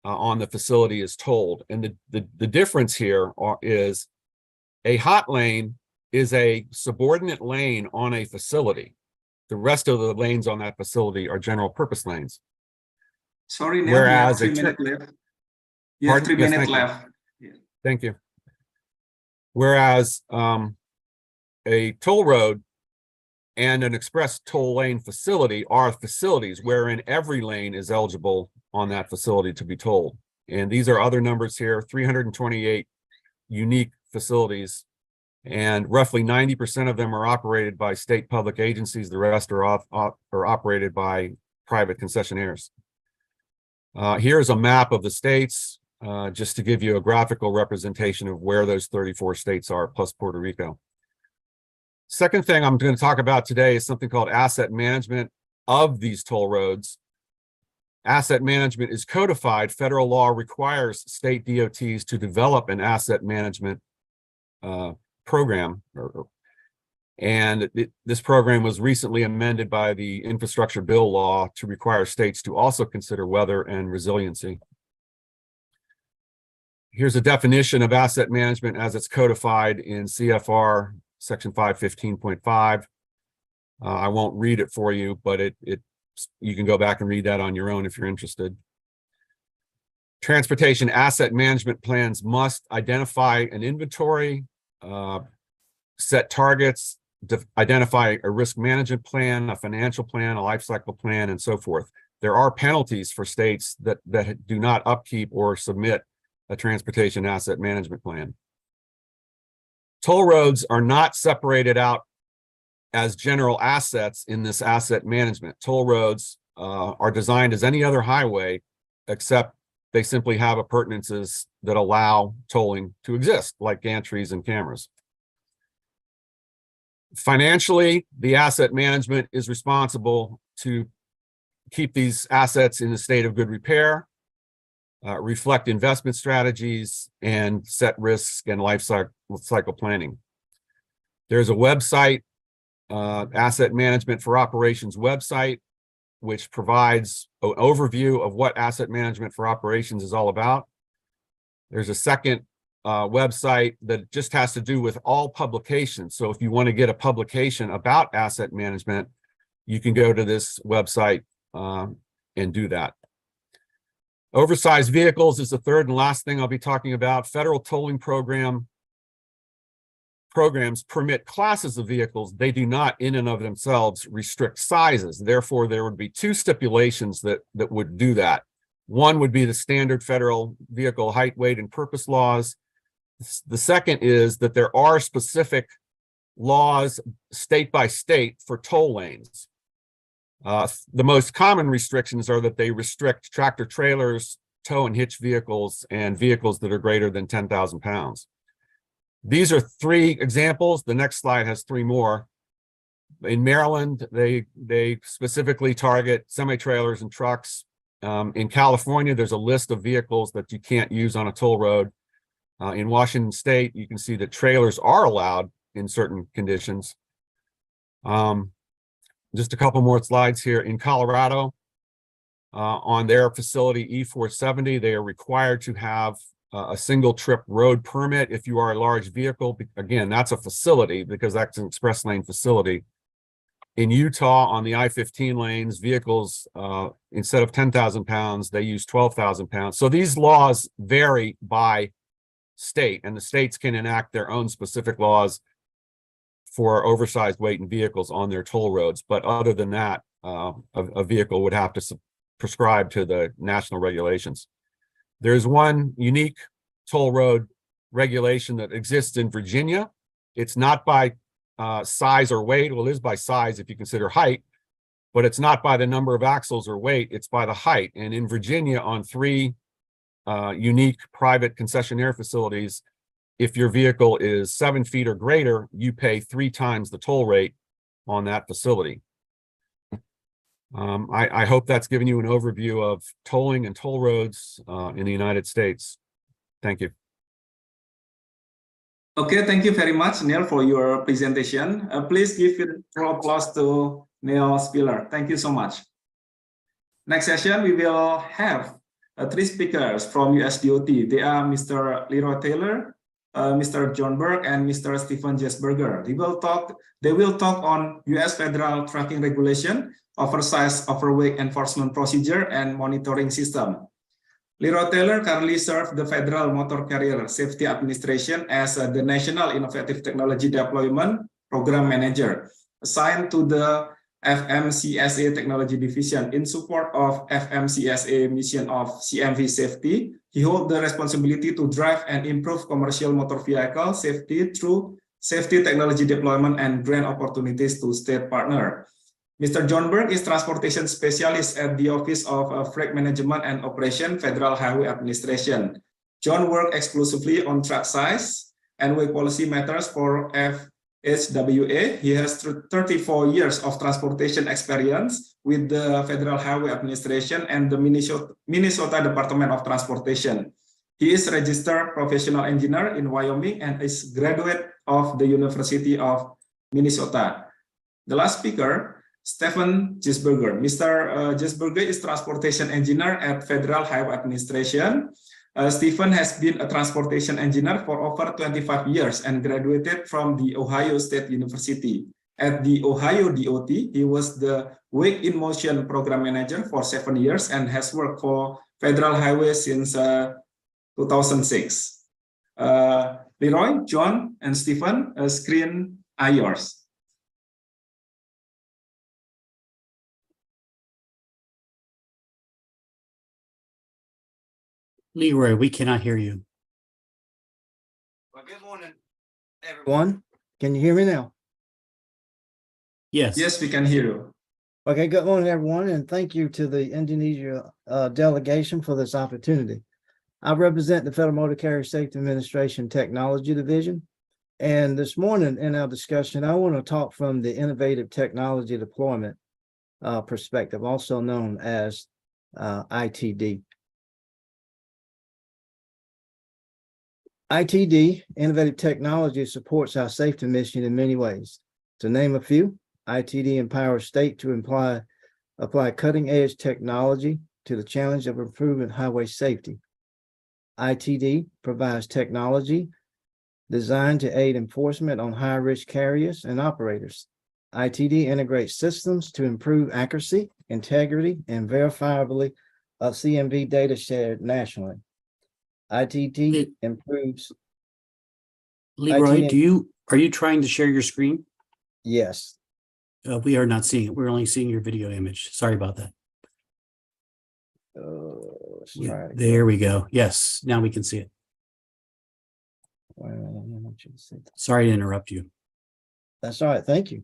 on the facility is tolled. And the difference here is a hot lane is a subordinate lane on a facility. The rest of the lanes on that facility are general purpose lanes. Sorry, Neil, whereas you have 3 minutes left. You have 3 minutes left. Thank you. Whereas a toll road and an express toll lane facility are facilities wherein every lane is eligible on that facility to be tolled. And these are other numbers here, 328 unique facilities, and roughly 90% of them are operated by state public agencies. The rest are operated by private concessionaires. Here's a map of the states, just to give you a graphical representation of where those 34 states are, plus Puerto Rico. Second thing I'm going to talk about today is something called asset management of these toll roads. Asset management is codified. Federal law requires state DOTs to develop an asset management program. This program was recently amended by the infrastructure bill law to require states to also consider weather and resiliency. Here's a definition of asset management as it's codified in CFR section 515.5. I won't read it for you, but you can go back and read that on your own if you're interested. Transportation asset management plans must identify an inventory, set targets, identify a risk management plan, a financial plan, a life cycle plan, and so forth. There are penalties for states that do not upkeep or submit a transportation asset management plan. Toll roads are not separated out as general assets in this asset management. Toll roads are designed as any other highway, except they simply have appurtenances that allow tolling to exist, like gantries and cameras. Financially, the asset management is responsible to keep these assets in a state of good repair, reflect investment strategies, and set risks and life cycle planning. There's a website, Asset Management for Operations website, which provides an overview of what asset management for operations is all about. There's a second website that just has to do with all publications. So if you want to get a publication about asset management, you can go to this website and do that. Oversized vehicles is the third and last thing I'll be talking about. Federal tolling programs permit classes of vehicles. They do not in and of themselves restrict sizes. Therefore, there would be two stipulations that would do that. One would be the standard federal vehicle height, weight, and purpose laws. The second is that there are specific laws state by state for toll lanes. The most common restrictions are that they restrict tractor trailers, tow and hitch vehicles, and vehicles that are greater than 10,000 pounds. These are three examples. The next slide has three more. In Maryland, they specifically target semi-trailers and trucks. In California, there's a list of vehicles that you can't use on a toll road. In Washington State, you can see that trailers are allowed in certain conditions. Just a couple more slides here. In Colorado, on their facility E470, they are required to have a single trip road permit if you are a large vehicle. Again, that's a facility because that's an express lane facility. In Utah, on the I-15 lanes, vehicles, instead of 10,000 pounds, they use 12,000 pounds. So these laws vary by state, and the states can enact their own specific laws for oversized weight and vehicles on their toll roads. But other than that, a vehicle would have to prescribe to the national regulations. There's one unique toll road regulation that exists in Virginia. It's not by size or weight. Well, it is by size if you consider height, but it's not by the number of axles or weight, it's by the height. And in Virginia, on three unique private concessionaire facilities, if your vehicle is 7 feet or greater, you pay 3 times the toll rate on that facility. I hope that's given you an overview of tolling and toll roads in the United States. Thank you. Okay, thank you very much, Neil, for your presentation. Please give a round of applause to Neil Spiller. Thank you so much. Next session, we will have 3 speakers from USDOT. They are Mr. Leroy Taylor, Mr. John Berg, and Mr. Stephen Jesberger. They will talk on U.S. federal tracking regulation, oversized overweight enforcement procedure, and monitoring system. Leroy Taylor currently serves the Federal Motor Carrier Safety Administration as the National Innovative Technology Deployment Program Manager, assigned to the FMCSA Technology Division in support of FMCSA mission of CMV safety. He holds the responsibility to drive and improve commercial motor vehicle safety through safety technology deployment and grant opportunities to state partners. Mr. John Berg is transportation specialist at the Office of Freight Management and Operation, Federal Highway Administration. John worked exclusively on track size and weight policy matters for FHWA. He has 34 years of transportation experience with the Federal Highway Administration and the Minnesota Department of Transportation. He is a registered professional engineer in Wyoming and is graduate of the University of Minnesota. The last speaker, Stephen Jesberger. Mr. Jesberger is transportation engineer at Federal Highway Administration. Stephen has been a transportation engineer for over 25 years and graduated from the Ohio State University. At the Ohio DOT, he was the Wake in Motion program manager for 7 years and has worked for Federal Highway since 2006. Leroy, John, and Stephen, screen are yours. Leroy, we cannot hear you. Well, good morning, everyone. Can you hear me now? Yes. Yes, we can hear you. Okay, good morning, everyone, and thank you to the Indonesia delegation for this opportunity. I represent the Federal Motor Carrier Safety Administration Technology Division, and this morning in our discussion, I want to talk from the innovative technology deployment perspective, also known as ITD. ITD, innovative technology, supports our safety mission in many ways. To name a few, ITD empowers state to apply cutting-edge technology to the challenge of improving highway safety. ITD provides technology designed to aid enforcement on high-risk carriers and operators. ITD integrates systems to improve accuracy integrity, and verifiability of CMV data shared nationally. ITT improves. Leroy, ITT are you trying to share your screen? Yes. We are not seeing it. We're only seeing your video image. Sorry about that. Let's try it There we go. Yes, now we can see it. Sorry to interrupt you. That's all right. Thank you.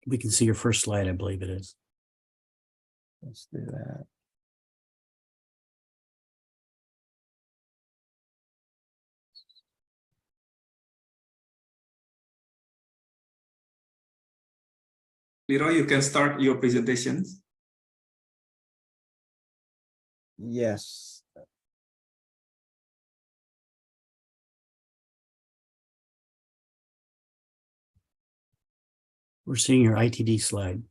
We can see your first slide, I believe it is. Let's do that. Leroy, you can start your presentations. Yes. We're seeing your ITD slide.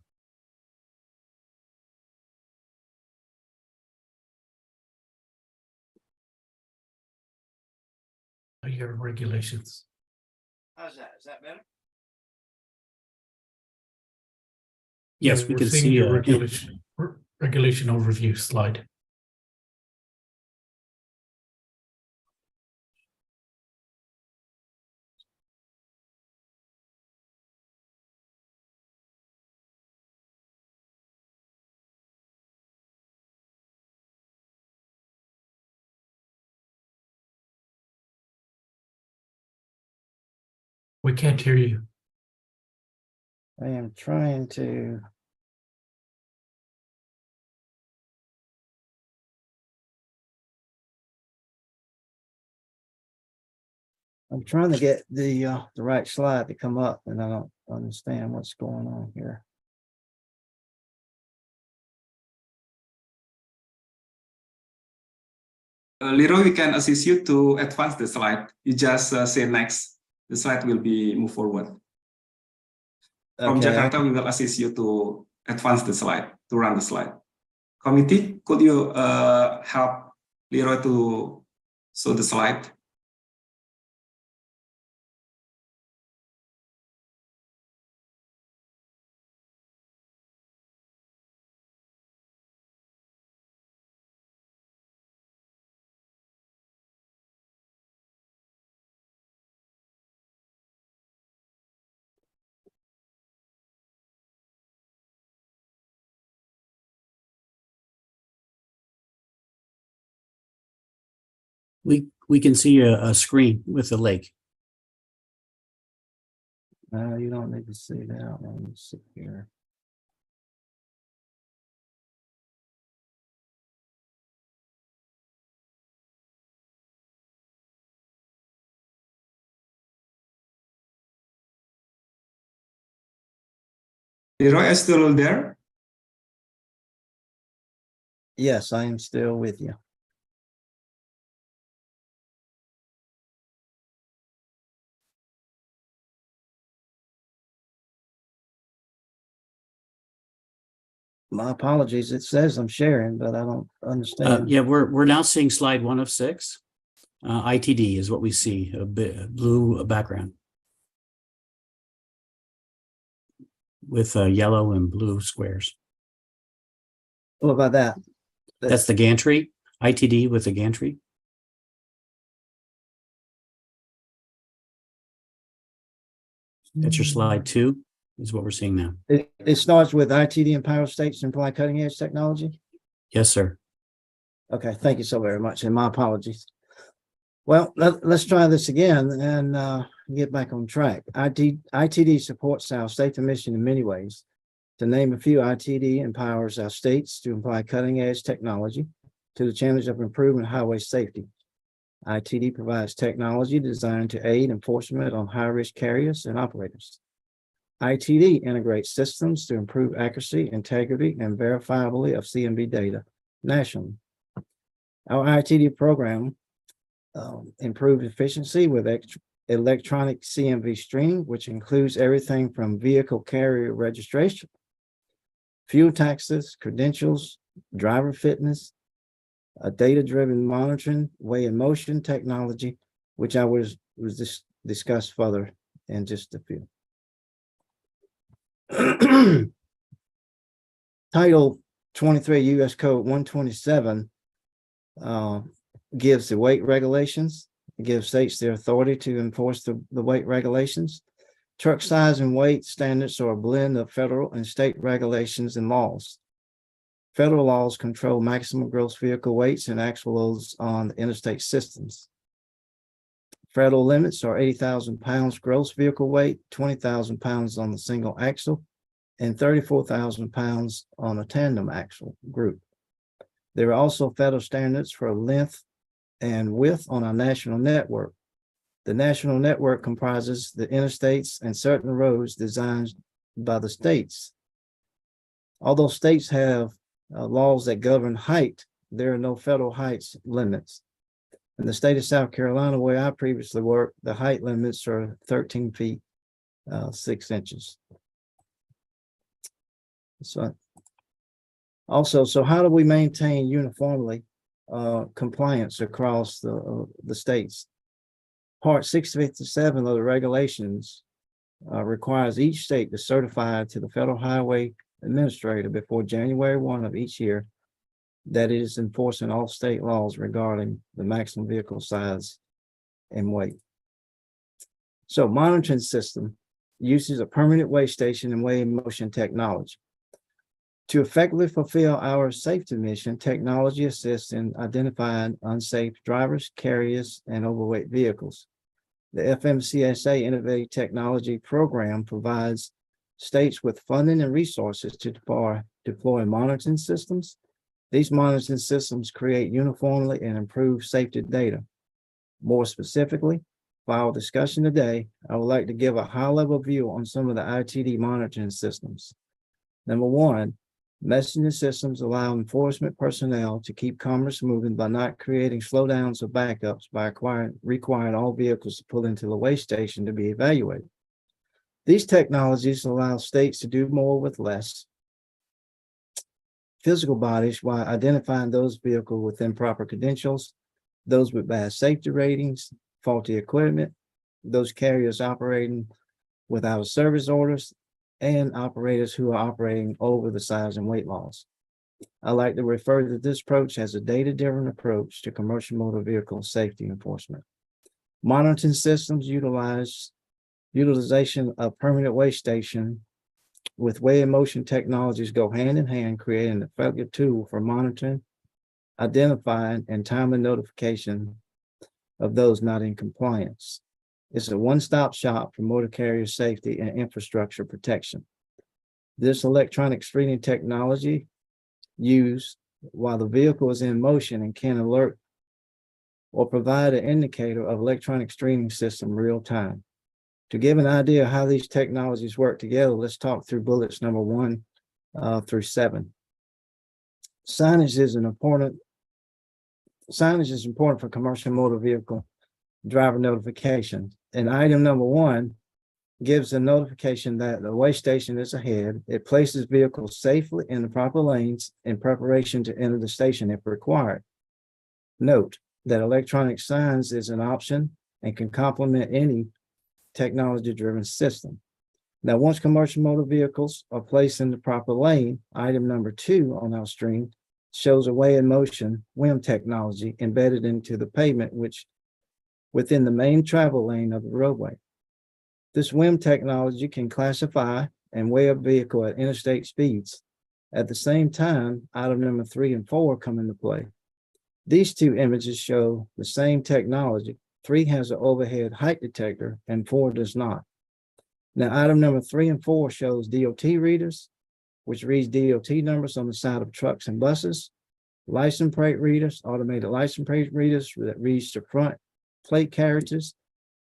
Your regulations. How's that? Is that better? Yes, we we're can seeing see your regulation overview slide. We can't hear you. I am trying to. I'm trying to get the right slide to come up, and I don't understand what's going on here. Leroy, we can assist you to advance the slide. You just say next. The slide will be move forward. From Okay, Jakarta, we will assist you to advance the slide, to run the slide. Committee, could you help Leroy to show the slide? We can see a screen with a lake. No, you don't need to see that. Let me see here. Leroy is still there? Yes, I am still with you. My apologies. It says I'm sharing, but I don't understand. Yeah, we're now seeing slide 1 of 6. ITD is what we see, a blue background with yellow and blue squares. What about that? That's the gantry. ITD with the gantry. That's your slide 2 is what we're seeing now. It starts with ITD empower states to apply cutting edge technology. Yes, sir. Okay, thank you so very much, and my apologies. Well, let's try this again and get back on track. ITD supports our state mission in many ways. To name a few, ITD empowers our states to apply cutting edge technology to the challenge of improving highway safety. ITD provides technology designed to aid enforcement on high-risk carriers and operators. ITD integrates systems to improve accuracy, integrity, and verifiability of CMV data nationally. Our ITD program improved efficiency with electronic CMV stream, which includes everything from vehicle carrier registration, fuel taxes, credentials, driver fitness, data-driven monitoring, weigh in motion technology, which I was discussed further in just a few. Title 23 U.S. Code 127 gives the weight regulations. It gives states the authority to enforce the weight regulations. Truck size and weight standards are a blend of federal and state regulations and laws. Federal laws control maximum gross vehicle weights and actual loads on the interstate systems. Federal limits are 80,000 pounds gross vehicle weight, 20,000 pounds on the single axle, and 34,000 pounds on a tandem axle group. There are also federal standards for length and width on our national network. The national network comprises the interstates and certain roads designed by the states. Although states have laws that govern height, there are no federal heights limits. In the state of South Carolina, where I previously worked, the height limits are 13 feet, 6 inches. So how do we maintain uniformly compliance across the states? Part 657 of the regulations requires each state to certify to the Federal Highway Administrator before January 1 of each year that it is enforcing all state laws regarding the maximum vehicle size and weight. So monitoring system uses a permanent weigh station and weigh in motion technology. To effectively fulfill our safety mission, technology assists in identifying unsafe drivers, carriers, and overweight vehicles. The FMCSA Innovative Technology Program provides states with funding and resources to deploy monitoring systems. These monitoring systems create uniformly and improve safety data. More specifically, for our discussion today, I would like to give a high-level view on some of the ITD monitoring systems. Number one, messaging systems allow enforcement personnel to keep commerce moving by not creating slowdowns or backups by requiring all vehicles to pull into the weigh station to be evaluated. These technologies allow states to do more with less physical bodies while identifying those vehicles with improper credentials, those with bad safety ratings, faulty equipment, those carriers operating without service orders, and operators who are operating over the size and weight laws. I like to refer to this approach as a data-driven approach to commercial motor vehicle safety enforcement. Monitoring systems utilization of permanent weigh station with weigh in motion technologies go hand in hand, creating an effective tool for monitoring, identifying, and timely notification of those not in compliance. It's a one-stop shop for motor carrier safety and infrastructure protection. This electronic screening technology used while the vehicle is in motion and can alert or provide an indicator of electronic screening system real time. To give an idea of how these technologies work together, let's talk through bullets number 1 through 7. Signage is important for commercial motor vehicle driver notification. And item number 1 gives a notification that the weigh station is ahead. It places vehicles safely in the proper lanes in preparation to enter the station if required. Note that electronic signs is an option and can complement any technology-driven system. Now, once commercial motor vehicles are placed in the proper lane, item number 2 on our screen shows a weigh in motion WIM technology embedded into the pavement, which within the main travel lane of the roadway. This WIM technology can classify and weigh a vehicle at interstate speeds. At the same time, item number 3 and 4 come into play. These two images show the same technology. 3 has an overhead height detector and 4 does not. Now, item number 3 and 4 shows DOT readers, which reads DOT numbers on the side of trucks and buses, license plate readers, automated license plate readers that reads the front plate carriages,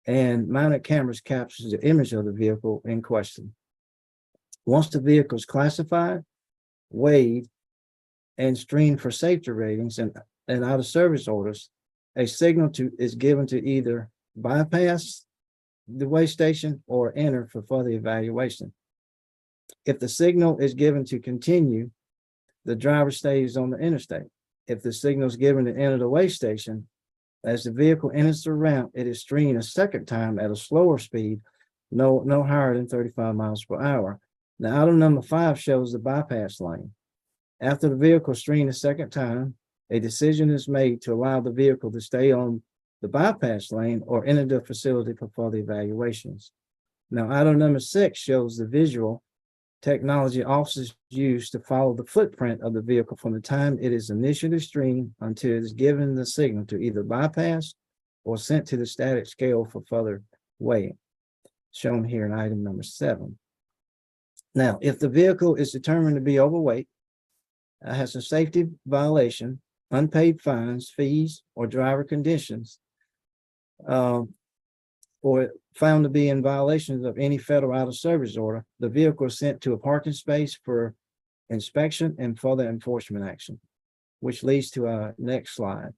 and mounted cameras captures the image of the vehicle in question. Once the vehicle is classified, weighed, and screened for safety ratings and out of service orders, a signal is given to either bypass the weigh station or enter for further evaluation. If the signal is given to continue, the driver stays on the interstate. If the signal is given to enter the weigh station, as the vehicle enters the ramp, it is screened a second time at a slower speed, no higher than 35 miles per hour. Now, item number 5 shows the bypass lane. After the vehicle is screened a second time, a decision is made to allow the vehicle to stay on the bypass lane or enter the facility for further evaluations. Now, item number 6 shows the visual technology officers use to follow the footprint of the vehicle from the time it is initially screened until it is given the signal to either bypass or sent to the static scale for further weighing, shown here in item number 7. Now, if the vehicle is determined to be overweight, has a safety violation, unpaid fines, fees, or driver conditions, or found to be in violations of any federal out of service order, the vehicle is sent to a parking space for inspection and further enforcement action, which leads to our next slide.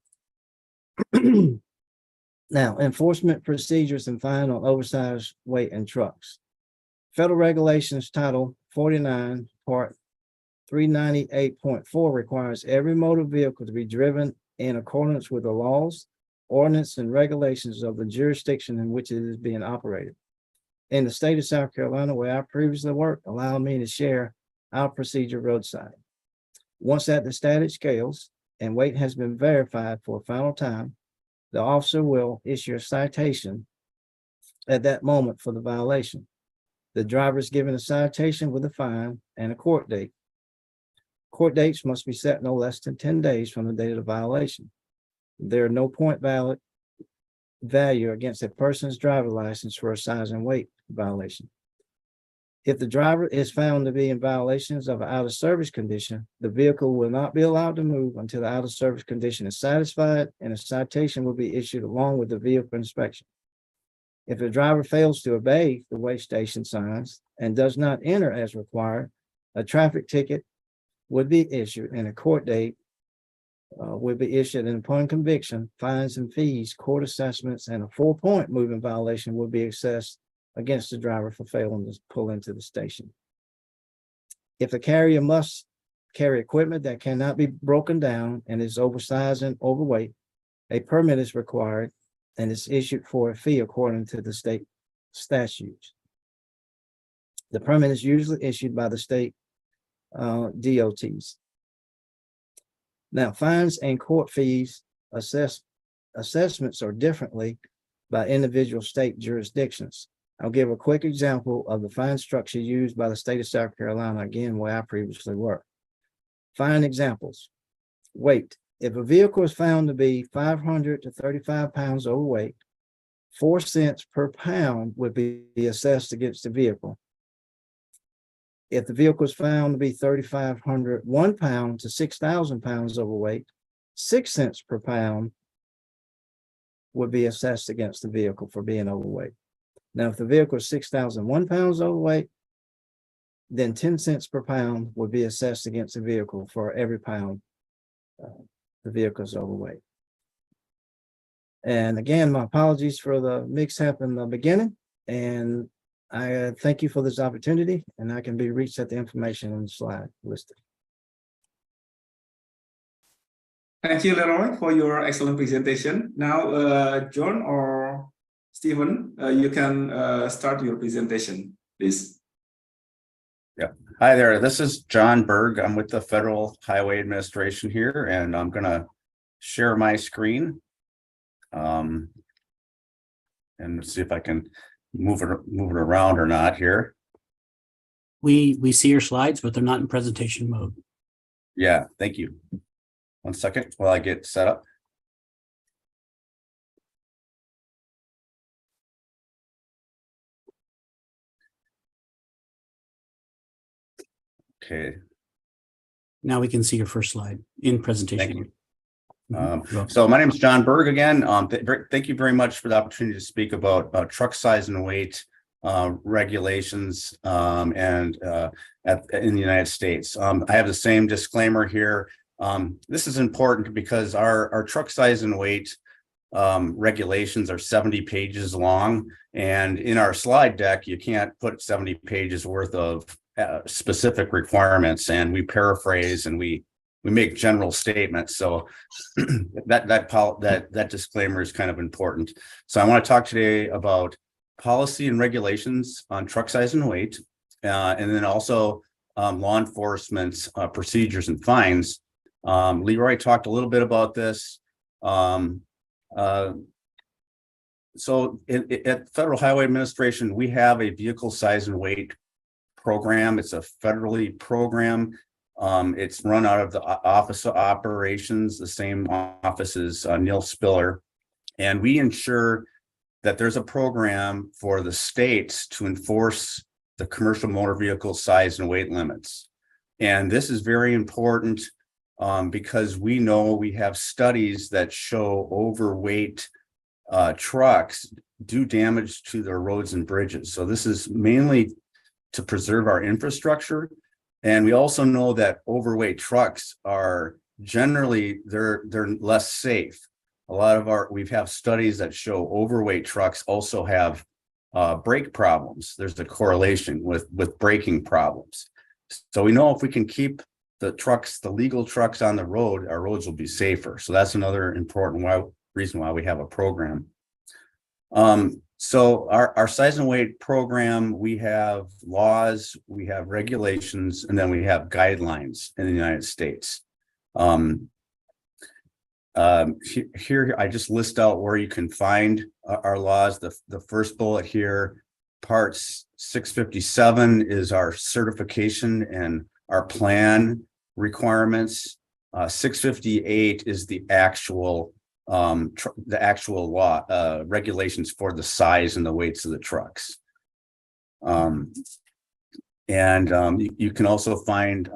Now, enforcement procedures and fine on oversized weight in trucks. Federal Regulations Title 49, Part 398.4 requires every motor vehicle to be driven in accordance with the laws, ordinance, and regulations of the jurisdiction in which it is being operated. In the state of South Carolina, where I previously worked, allowed me to share our procedure roadside. Once at the static scales and weight has been verified for a final time, the officer will issue a citation at that moment for the violation. The driver is given a citation with a fine and a court date. Court dates must be set no less than 10 days from the date of the violation. There are no point value against a person's driver license for a size and weight violation. If the driver is found to be in violations of an out of service condition, the vehicle will not be allowed to move until the out of service condition is satisfied, and a citation will be issued along with the vehicle inspection. If the driver fails to obey the weigh station signs and does not enter as required, a traffic ticket would be issued and a court date would be issued, and upon conviction, fines and fees, court assessments, and a 4-point moving violation will be assessed against the driver for failing to pull into the station. If a carrier must carry equipment that cannot be broken down and is oversized and overweight, a permit is required and is issued for a fee according to the state statutes. The permit is usually issued by the state DOTs. Now, fines and court fees assessments are differently by individual state jurisdictions. I'll give a quick example of the fine structure used by the state of South Carolina, again, where I previously worked. Fine examples. Weight. If a vehicle is found to be 500 to 35 pounds overweight, 4 cents per pound would be assessed against the vehicle. If the vehicle is found to be 3,501 pounds to 6,000 pounds overweight, 6 cents per pound would be assessed against the vehicle for being overweight. Now, if the vehicle is 6,001 pounds overweight, then 10 cents per pound would be assessed against the vehicle for every pound the vehicle is overweight. And again, my apologies for the mix-up in the beginning, and I thank you for this opportunity, and I can be reached at the information on the slide listed. Thank you, Leroy, for your excellent presentation. Now, John or Stephen, you can start your presentation, please. Yeah. Hi there. This is John Berg. I'm with the Federal Highway Administration here, and I'm going to share my screen and see if I can move it around or not here. We see your slides, but they're not in presentation mode. Yeah, thank you. 1 second while I get set up. Okay. Now we can see your first slide in presentation. Thank you. So my name is John Berg again. Thank you very much for the opportunity to speak about truck size and weight regulations in the United States. I have the same disclaimer here. This is important because our truck size and weight regulations are 70 pages long, and in our slide deck, you can't put 70 pages worth of specific requirements, and we paraphrase and we make general statements. So that disclaimer is kind of important. So I want to talk today about policy and regulations on truck size and weight, and then also law enforcement procedures and fines. Leroy talked a little bit about this. So at Federal Highway Administration, we have a vehicle size and weight program. It's a federally program. It's run out of the Office of Operations, the same office as Neil Spiller. And we ensure that there's a program for the states to enforce the commercial motor vehicle size and weight limits. And this is very important because we know we have studies that show overweight trucks do damage to their roads and bridges. So this is mainly to preserve our infrastructure. And we also know that overweight trucks are generally, they're less safe. A lot of we have studies that show overweight trucks also have brake problems. There's a correlation with braking problems. So we know if we can keep the legal trucks on the road, our roads will be safer. So that's another important reason why we have a program. So our size and weight program, we have laws, we have regulations, and then we have guidelines in the United States. Here, I just list out where you can find our laws. The first bullet here, part 657 is our certification and our plan requirements. 658 is the actual law regulations for the size and the weights of the trucks. You can also find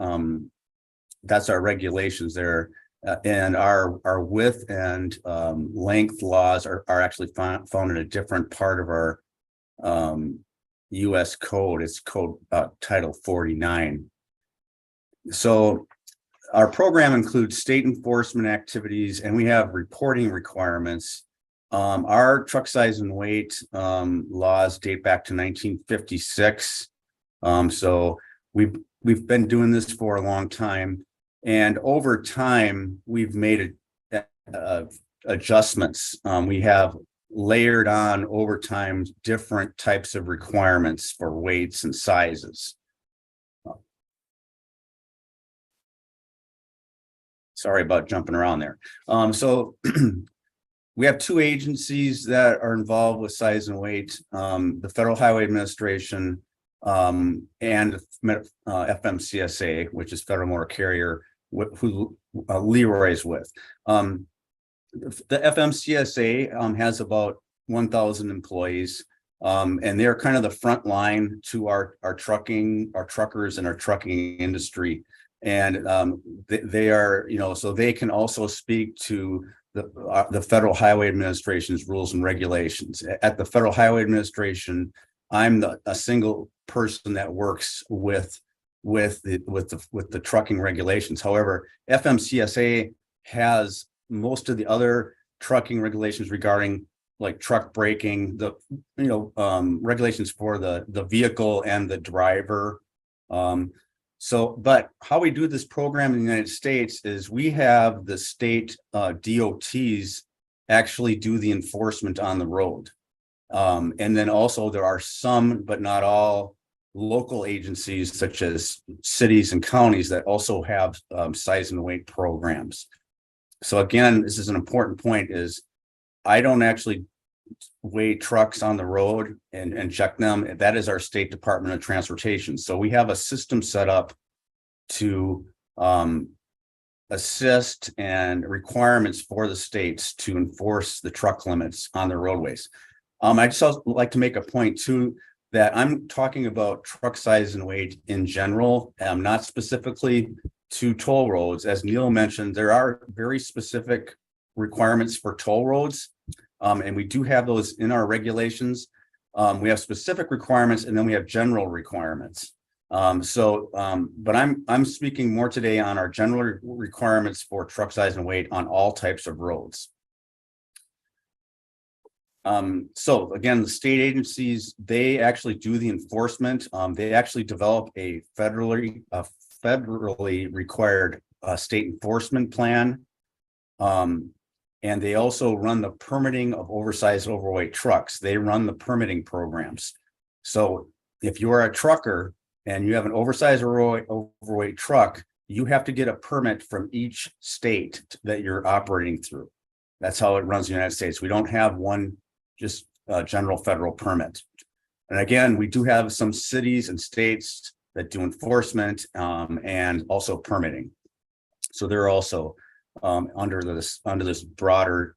that's our regulations there. And our width and length laws are actually found in a different part of our U.S. code. It's code Title 49. So our program includes state enforcement activities, and we have reporting requirements. Our truck size and weight laws date back to 1956. So we've been doing this for a long time. And over time, we've made adjustments. We have layered on over time different types of requirements for weights and sizes. Sorry about jumping around there. So we have two agencies that are involved with size and weight, the Federal Highway Administration and FMCSA, which is Federal Motor Carrier, who Leroy is with. The FMCSA has about 1,000 employees, and they're kind of the front line to our truckers and our trucking industry. And they are, so they can also speak to the Federal Highway Administration's rules and regulations. At the Federal Highway Administration, I'm a single person that works with the trucking regulations. However, FMCSA has most of the other trucking regulations regarding like truck braking, regulations for the vehicle and the driver. But how we do this program in the United States is we have the state DOTs actually do the enforcement on the road. And then also there are some, but not all, local agencies such as cities and counties that also have size and weight programs. So again, this is an important point, is I don't actually weigh trucks on the road and check them. That is our State Department of Transportation. So we have a system set up to assist and requirements for the states to enforce the truck limits on the roadways. I just also like to make a point too, that I'm talking about truck size and weight in general, not specifically to toll roads. As Neil mentioned, there are very specific requirements for toll roads, and we do have those in our regulations. We have specific requirements, and then we have general requirements. But I'm speaking more today on our general requirements for truck size and weight on all types of roads. So again, the state agencies, they actually do the enforcement. They actually develop a federally required state enforcement plan. And they also run the permitting of oversized, overweight trucks. They run the permitting programs. So if you're a trucker and you have an oversized or overweight truck, you have to get a permit from each state that you're operating through. That's how it runs in the United States. We don't have one just general federal permit. And again, we do have some cities and states that do enforcement and also permitting. So they're also under this broader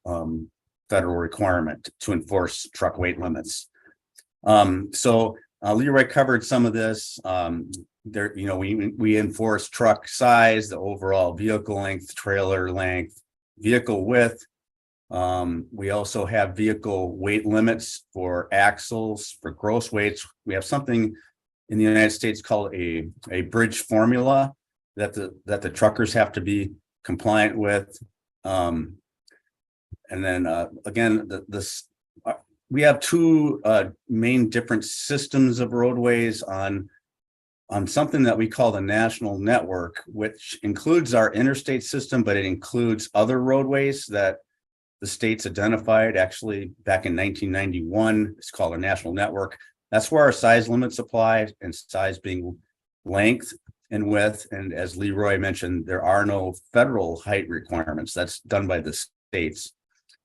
federal requirement to enforce truck weight limits. So Leroy covered some of this. There, we enforce truck size, the overall vehicle length, trailer length, vehicle width. We also have vehicle weight limits for axles, for gross weights. We have something in the United States called a bridge formula that the truckers have to be compliant with. And then again, we have two main different systems of roadways on something that we call the national network, which includes our interstate system, but it includes other roadways that the states identified actually back in 1991. It's called a national network. That's where our size limits apply, and size being length and width. And as Leroy mentioned, there are no federal height requirements. That's done by the states.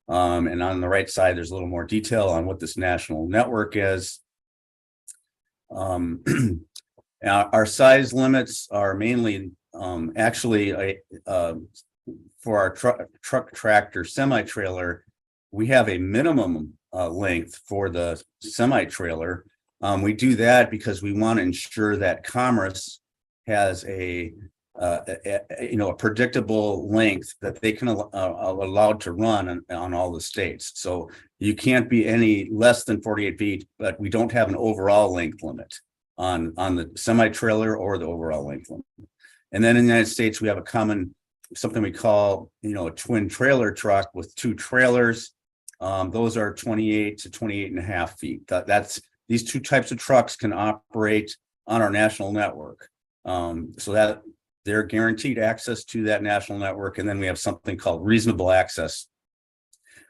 And on the right side, there's a little more detail on what this national network is. Our size limits are mainly actually for our truck, tractor, semi-trailer. We have a minimum length for the semi-trailer. We do that because we want to ensure that commerce has a predictable length that they can allowed to run on all the states. So you can't be any less than 48 feet, but we don't have an overall length limit on the semi-trailer or the overall length limit. And then in the United States, we have something we call, a twin trailer truck with two trailers. Those are 28 to 28 and a half feet. These two types of trucks can operate on our national network. So that they're guaranteed access to that national network. And then we have something called reasonable access,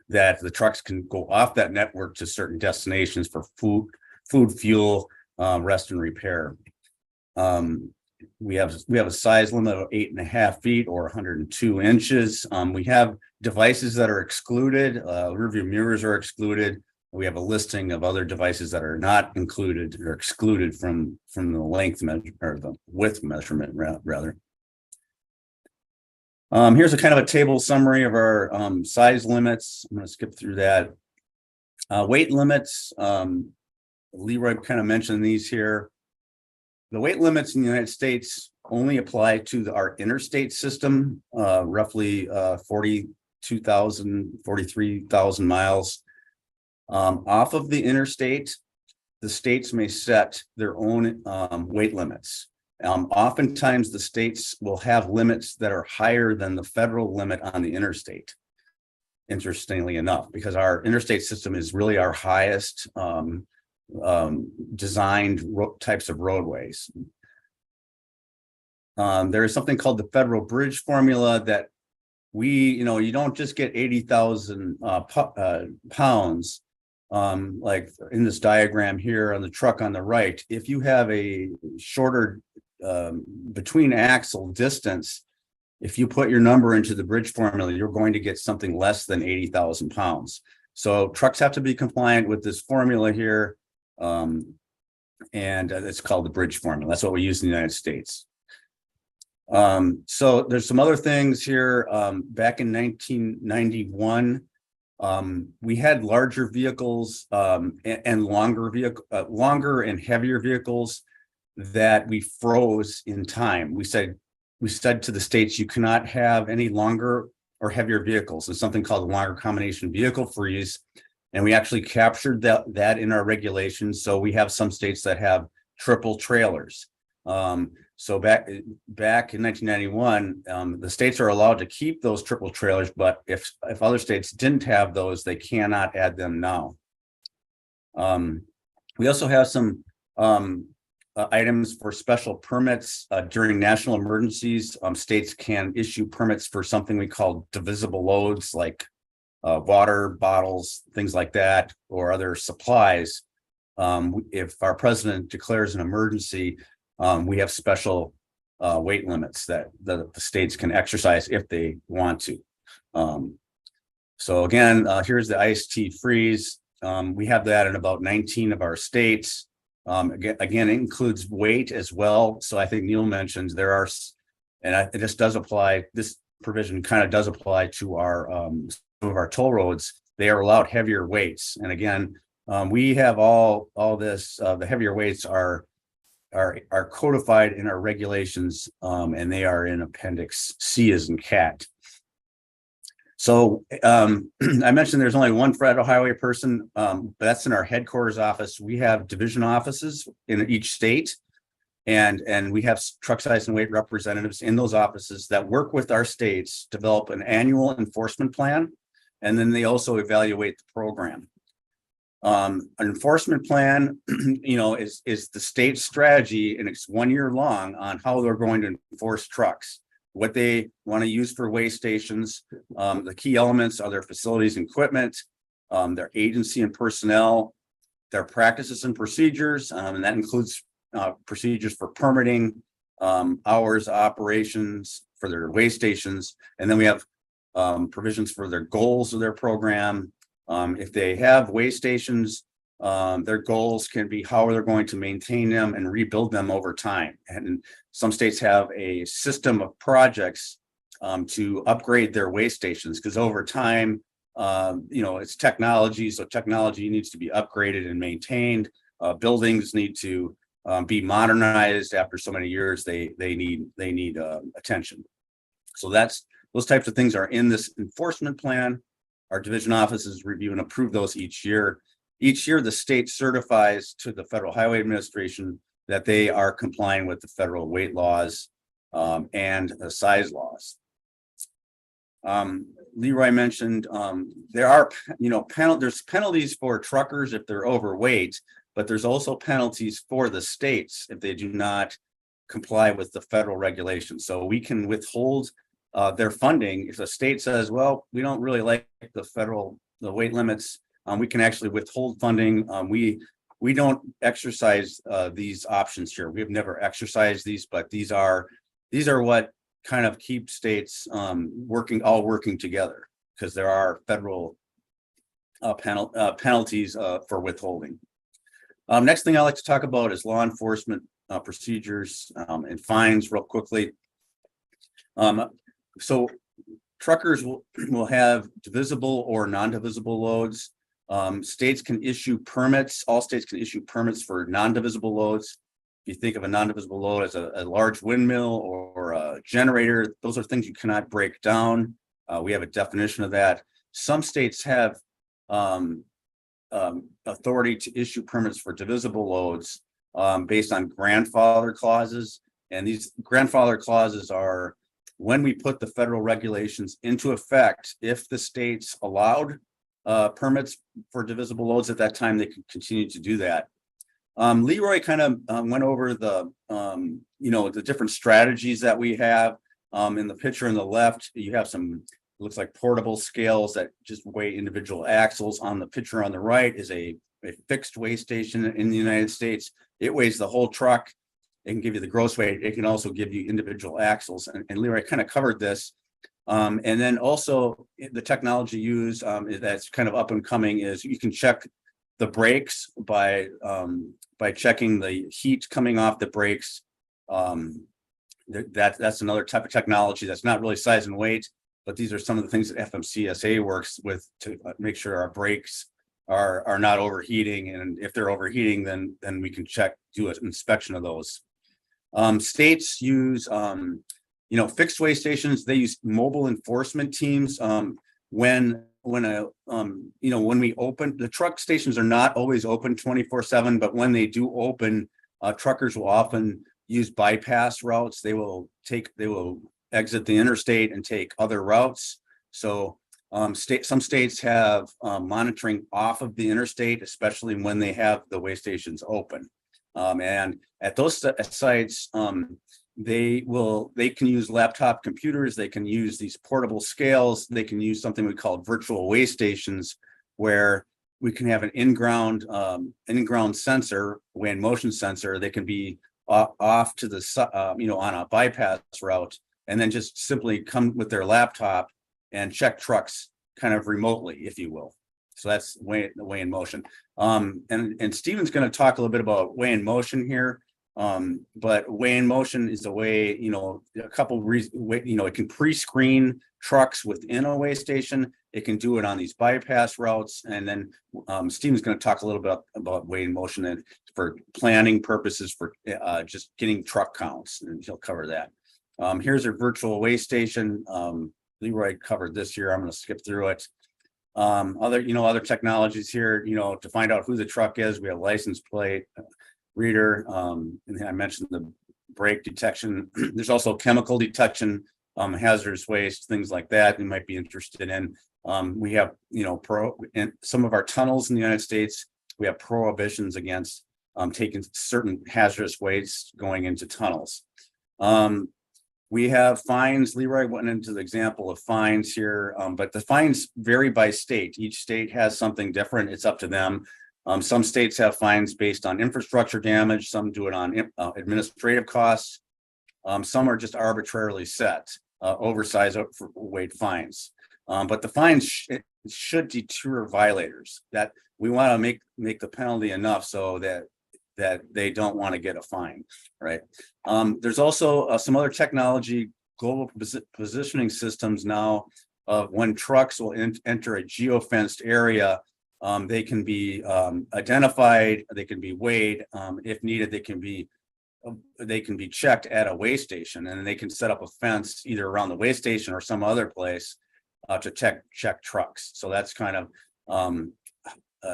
that the trucks can go off that network to certain destinations for food, fuel, rest and repair. We have a size limit of 8.5 feet or 102 inches. We have devices that are excluded. Rear view mirrors are excluded. We have a listing of other devices that are not included or excluded from the length measure, or the width measurement rather. Here's a kind of a table summary of our size limits. I'm going to skip through that. Weight limits. Leroy kind of mentioned these here. The weight limits in the United States only apply to our interstate system, roughly 43,000 miles. Off of the interstate, the states may set their own weight limits. Oftentimes, the states will have limits that are higher than the federal limit on the interstate, interestingly enough, because our interstate system is really our highest designed types of roadways. There is something called the federal bridge formula that you don't just get 80,000 pounds like in this diagram here on the truck on the right. If you have a shorter between axle distance, if you put your number into the bridge formula, you're going to get something less than 80,000 pounds. So trucks have to be compliant with this formula here. And it's called the bridge formula. That's what we use in the United States. So there's some other things here. Back in 1991, we had larger vehicles and longer and heavier vehicles that we froze in time. We said to the states, you cannot have any longer or heavier vehicles. There's something called the longer combination vehicle freeze. And we actually captured that in our regulations. So we have some states that have triple trailers. So back in 1991, the states are allowed to keep those triple trailers, but if other states didn't have those, they cannot add them now. We also have some items for special permits during national emergencies. States can issue permits for something we call divisible loads, like water bottles, things like that, or other supplies. If our president declares an emergency, we have special weight limits that the states can exercise if they want to. So again, here's the iced tea freeze. We have that in about 19 of our states. Again, it includes weight as well. So I think Neil mentioned there are, and this does apply, this provision kind of does apply to our some of our toll roads. They are allowed heavier weights. And again, we have all this, the heavier weights are codified in our regulations, and they are in Appendix C as in cat. So I mentioned there's only one federal highway person, but that's in our headquarters office. We have division offices in each state, and we have truck size and weight representatives in those offices that work with our states, develop an annual enforcement plan, and then they also evaluate the program. An enforcement plan, is the state strategy, and it's 1 year long on how they're going to enforce trucks, what they want to use for weigh stations. The key elements are their facilities and equipment, their agency and personnel, their practices and procedures, and that includes procedures for permitting, hours, operations for their weigh stations, and then we have provisions for their goals of their program. If they have weigh stations, their goals can be how they're going to maintain them and rebuild them over time. And some states have a system of projects to upgrade their weigh stations, because over time, it's technology, so technology needs to be upgraded and maintained. Buildings need to be modernized after so many years. They need attention. So those types of things are in this enforcement plan. Our division offices review and approve those each year. Each year, the state certifies to the Federal Highway Administration that they are complying with the federal weight laws and the size laws. Leroy mentioned there are, there's penalties for truckers if they're overweight, but there's also penalties for the states if they do not comply with the federal regulations. So we can withhold their funding if the state says, well, we don't really like the weight limits. We can actually withhold funding. We don't exercise these options here. We have never exercised these, but these are what kind of keep states working together, because there are federal penalties for withholding. Next thing I'd like to talk about is law enforcement procedures and fines real quickly. So truckers will have divisible or non-divisible loads. States can issue permits. All states can issue permits for non-divisible loads. If you think of a non-divisible load as a large windmill or a generator, those are things you cannot break down. We have a definition of that. Some states have authority to issue permits for divisible loads based on grandfather clauses. And these grandfather clauses are when we put the federal regulations into effect. If the states allowed permits for divisible loads at that time, they could continue to do that. Leroy kind of went over the different strategies that we have. In the picture on the left, you have some, looks like portable scales that just weigh individual axles. On the picture on the right is a fixed weigh station in the United States. It weighs the whole truck. It can give you the gross weight. It can also give you individual axles. And Leroy kind of covered this. And then also the technology used that's kind of up and coming is you can check the brakes by checking the heat coming off the brakes. That's another type of technology that's not really size and weight, but these are some of the things that FMCSA works with to make sure our brakes are not overheating. And if they're overheating, then we can do an inspection of those. States use fixed weigh stations. They use mobile enforcement teams. When we open, the truck stations are not always open 24/7, but when they do open, truckers will often use bypass routes. They will exit the interstate and take other routes. So some states have monitoring off of the interstate, especially when they have the weigh stations open. And at those sites, they can use laptop computers. They can use these portable scales. They can use something we call virtual weigh stations, where we can have an in-ground sensor, weigh and motion sensor. They can be off to the on a bypass route, and then just simply come with their laptop and check trucks kind of remotely, if you will. So that's the way in motion. And Stephen's going to talk a little bit about way in motion here. But way in motion is a way, a couple reasons, it can pre-screen trucks within a way station. It can do it on these bypass routes. And then Stephen's going to talk a little bit about way in motion and for planning purposes for just getting truck counts, and he'll cover that. Here's a virtual way station. Leroy covered this here. I'm going to skip through it. Other technologies here, to find out who the truck is, we have license plate reader, and I mentioned the brake detection. There's also chemical detection, hazardous waste, things like that you might be interested in. We have, in some of our tunnels in the United States, we have prohibitions against taking certain hazardous waste going into tunnels. We have fines. Leroy went into the example of fines here, but the fines vary by state. Each state has something different. It's up to them. Some states have fines based on infrastructure damage. Some do it on administrative costs. Some are just arbitrarily set, oversized weight fines. But the fines should deter violators. That we want to make the penalty enough so that they don't want to get a fine, right? There's also some other technology, global positioning systems now of when trucks will enter a geofenced area. They can be identified, they can be weighed. If needed, they can be checked at a weigh station, and they can set up a fence either around the weigh station or some other place to check trucks. So that's kind of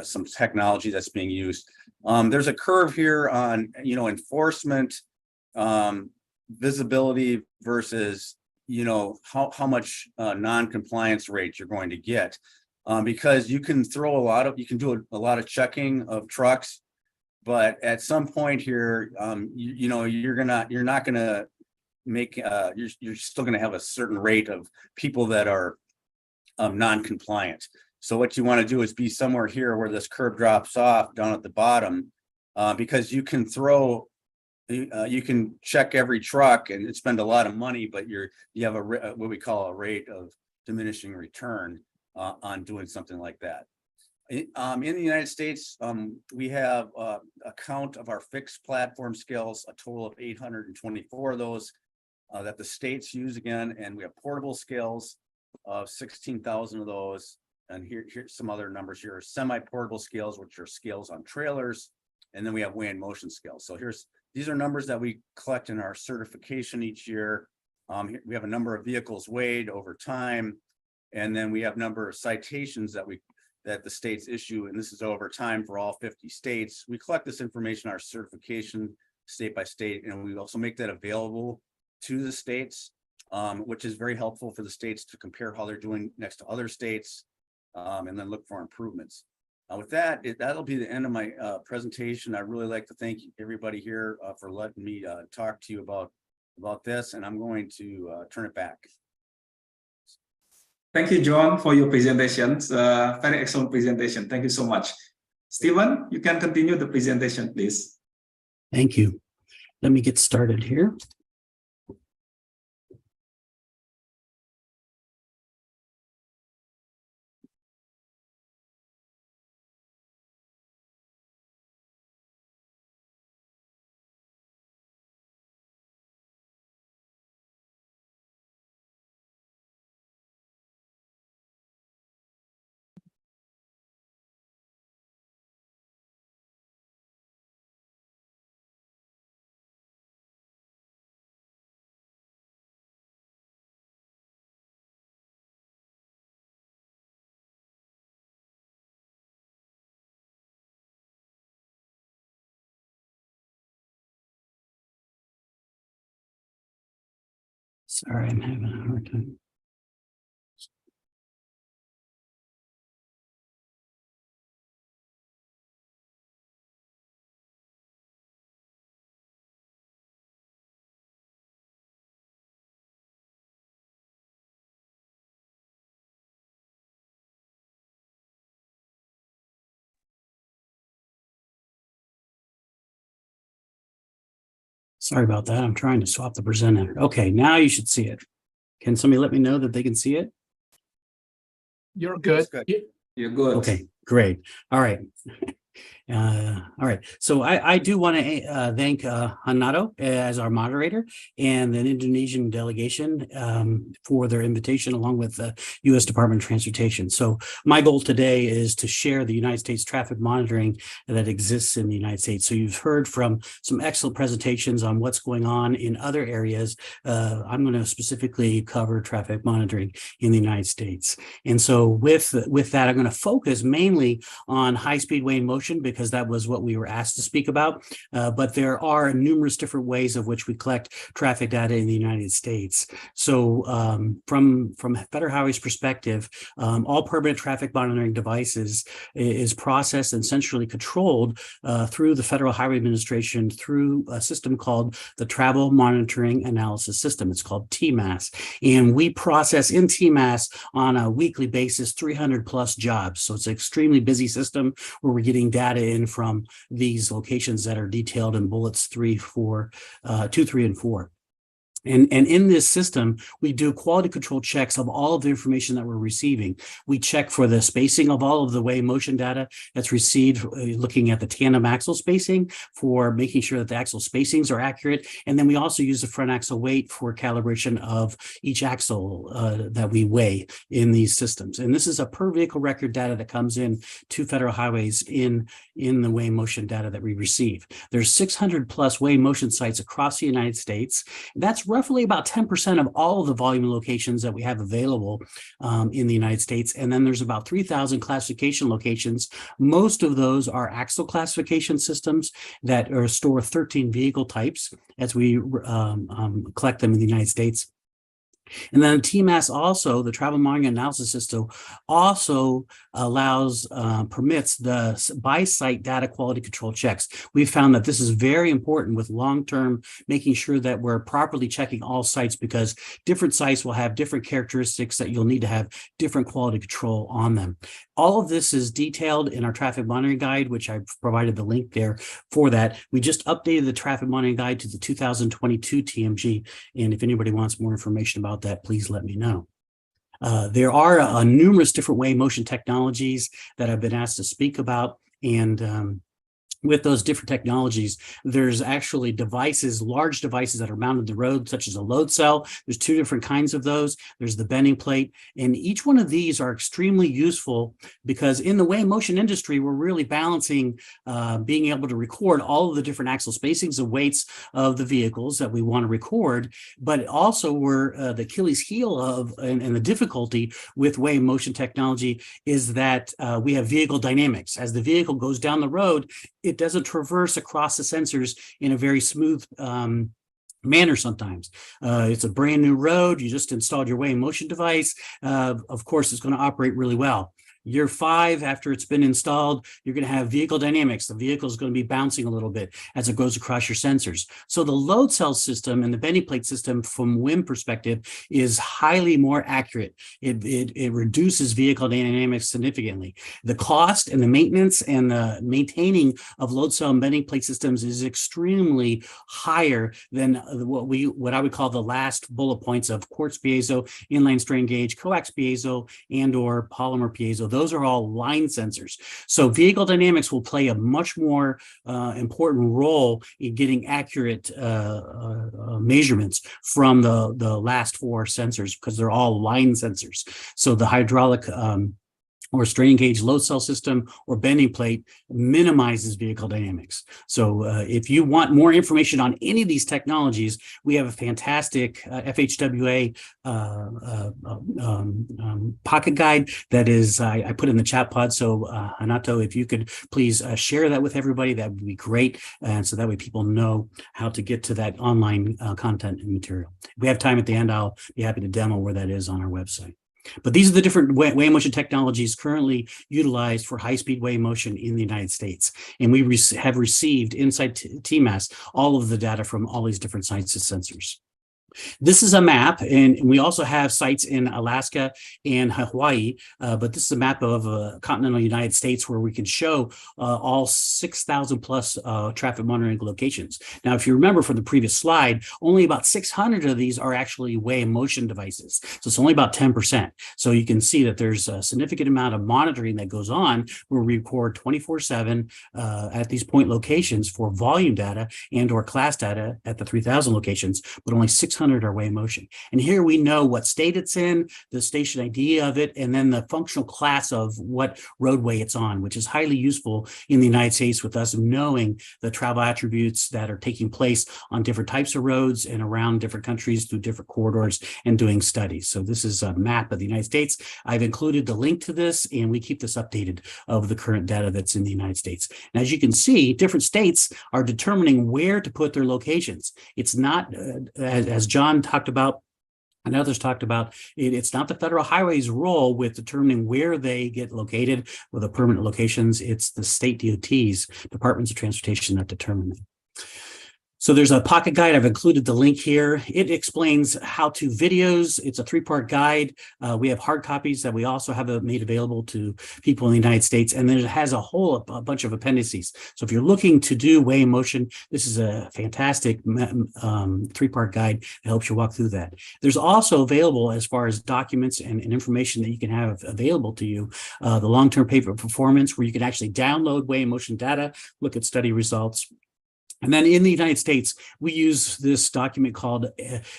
some technology that's being used. There's a curve here on enforcement, visibility versus how much non-compliance rate you're going to get. Because you can do a lot of checking of trucks, but at some point here, you're not gonna make you're still gonna have a certain rate of people that are non-compliant. So what you want to do is be somewhere here where this curve drops off down at the bottom, because you can check every truck and spend a lot of money, but you have what we call a rate of diminishing return on doing something like that. In the United States, we have a count of our fixed platform scales, a total of 824 of those that the states use again, and we have portable scales of 16,000 of those. And here's some other numbers here: semi-portable scales, which are scales on trailers, and then we have weigh in motion scales. So these are numbers that we collect in our certification each year. We have a number of vehicles weighed over time. And then we have number of citations that the states issue, and this is over time for all 50 states. We collect this information, our certification, state by state, and we also make that available to the states, which is very helpful for the states to compare how they're doing next to other states, and then look for improvements. With that, that'll be the end of my presentation. I'd really like to thank everybody here for letting me talk to you about this, and I'm going to turn it back. Thank you, John, for your presentations. Very excellent presentation. Thank you so much. Stephen, you can continue the presentation, please. Thank you. Let me get started here. Sorry, I'm having a hard time. Sorry about that. I'm trying to swap the presenter. Okay, now you should see it. Can somebody let me know that they can see it? You're good. You're good. Okay, great. All right. All right. So I do want to thank Hanato as our moderator and the Indonesian delegation for their invitation, along with the U.S. Department of Transportation. So my goal today is to share the United States traffic monitoring that exists in the United States. So you've heard from some excellent presentations on what's going on in other areas. I'm going to specifically cover traffic monitoring in the United States. And so with that, I'm going to focus mainly on high-speed way in motion, because that was what we were asked to speak about. But there are numerous different ways of which we collect traffic data in the United States. So from Federal Highway's perspective, all permanent traffic monitoring devices is processed and centrally controlled through the Federal Highway Administration through a system called the Travel Monitoring Analysis System. It's called TMAS. And we process in TMAS on a weekly basis 300 plus jobs. So it's an extremely busy system where we're getting data in from these locations that are detailed in bullets 2, 3, and 4. And in this system, we do quality control checks of all of the information that we're receiving. We check for the spacing of all of the way motion data that's received, looking at the tandem axle spacing for making sure that the axle spacings are accurate. And then we also use the front axle weight for calibration of each axle that we weigh in these systems. And this is a per vehicle record data that comes in to Federal Highways in the way motion data that we receive. There's 600 plus way motion sites across the United States. That's roughly about 10% of all of the volume locations that we have available in the United States. And then there's about 3,000 classification locations. Most of those are axle classification systems that store 13 vehicle types as we collect them in the United States. And then TMAS also, the Travel Monitoring Analysis System, also allows, permits the by-site data quality control checks. We've found that this is very important with long-term, making sure that we're properly checking all sites, because different sites will have different characteristics that you'll need to have different quality control on them. All of this is detailed in our traffic monitoring guide, which I provided the link there for that. We just updated the traffic monitoring guide to the 2022 TMG. And if anybody wants more information about that, please let me know. There are numerous different way motion technologies that I've been asked to speak about. And with those different technologies, there's actually devices, large devices that are mounted to the road, such as a load cell. There's two different kinds of those. There's the bending plate. And each one of these are extremely useful because in the way motion industry, we're really balancing being able to record all of the different axle spacings and weights of the vehicles that we want to record. But also we're the Achilles heel of and the difficulty with way motion technology is that we have vehicle dynamics. As the vehicle goes down the road, it doesn't traverse across the sensors in a very smooth manner sometimes. It's a brand new road. You just installed your way motion device. Of course, it's going to operate really well. Year 5, after it's been installed, you're going to have vehicle dynamics. The vehicle is going to be bouncing a little bit as it goes across your sensors. So the load cell system and the bending plate system from WIM perspective is highly more accurate. It reduces vehicle dynamics significantly. The cost and the maintenance and the maintaining of load cell and bending plate systems is extremely higher than what I would call the last bullet points of quartz piezo, inline strain gauge, coax piezo, and or polymer piezo. Those are all line sensors. So vehicle dynamics will play a much more important role in getting accurate measurements from the last 4 sensors because they're all line sensors. So the hydraulic or strain gauge load cell system or bending plate minimizes vehicle dynamics. So if you want more information on any of these technologies, we have a fantastic FHWA pocket guide that is, I put in the chat pod. So Hanato, if you could please share that with everybody, that would be great. And so that way people know how to get to that online content and material. If we have time at the end, I'll be happy to demo where that is on our website. But these are the different way motion technologies currently utilized for high-speed way motion in the United States. And we have received inside TMAS all of the data from all these different sites and sensors. This is a map, and we also have sites in Alaska and Hawaii, but this is a map of continental United States where we can show all 6,000 plus traffic monitoring locations. Now, if you remember from the previous slide, only about 600 of these are actually weigh motion devices. So it's only about 10%. So you can see that there's a significant amount of monitoring that goes on where we record 24/7 at these point locations for volume data and or class data at the 3,000 locations, but only 600 are weigh motion. And here we know what state it's in, the station ID of it, and then the functional class of what roadway it's on, which is highly useful in the United States with us knowing the travel attributes that are taking place on different types of roads and around different countries through different corridors and doing studies. So this is a map of the United States. I've included the link to this, and we keep this updated of the current data that's in the United States. And as you can see, different states are determining where to put their locations. It's not, as John talked about and others talked about, it's not the federal highways role with determining where they get located with the permanent locations. It's the state DOTs, Departments of Transportation, that determine them. So there's a pocket guide. I've included the link here. It explains how-to videos. It's a 3-part guide. We have hard copies that we also have made available to people in the United States. And then it has a bunch of appendices. So if you're looking to do weigh motion, this is a fantastic 3-part guide that helps you walk through that. There's also available, as far as documents and information that you can have available to you, the long-term paper performance, where you can actually download weigh motion data, look at study results. And then in the United States, we use this document called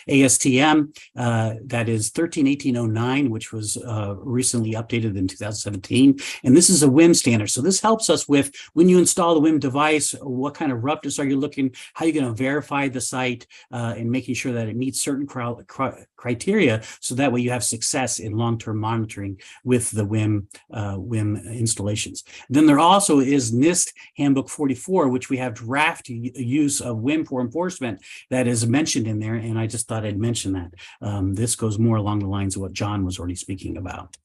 ASTM, that is 131809, which was recently updated in 2017. And this is a WIM standard. So this helps us with when you install the WIM device, what kind of roughness are you looking, how you're going to verify the site, and making sure that it meets certain criteria, so that way you have success in long-term monitoring with the WIM installations. Then there also is NIST Handbook 44, which we have draft use of WIM for enforcement that is mentioned in there, and I just thought I'd mention that. This goes more along the lines of what John was already speaking about.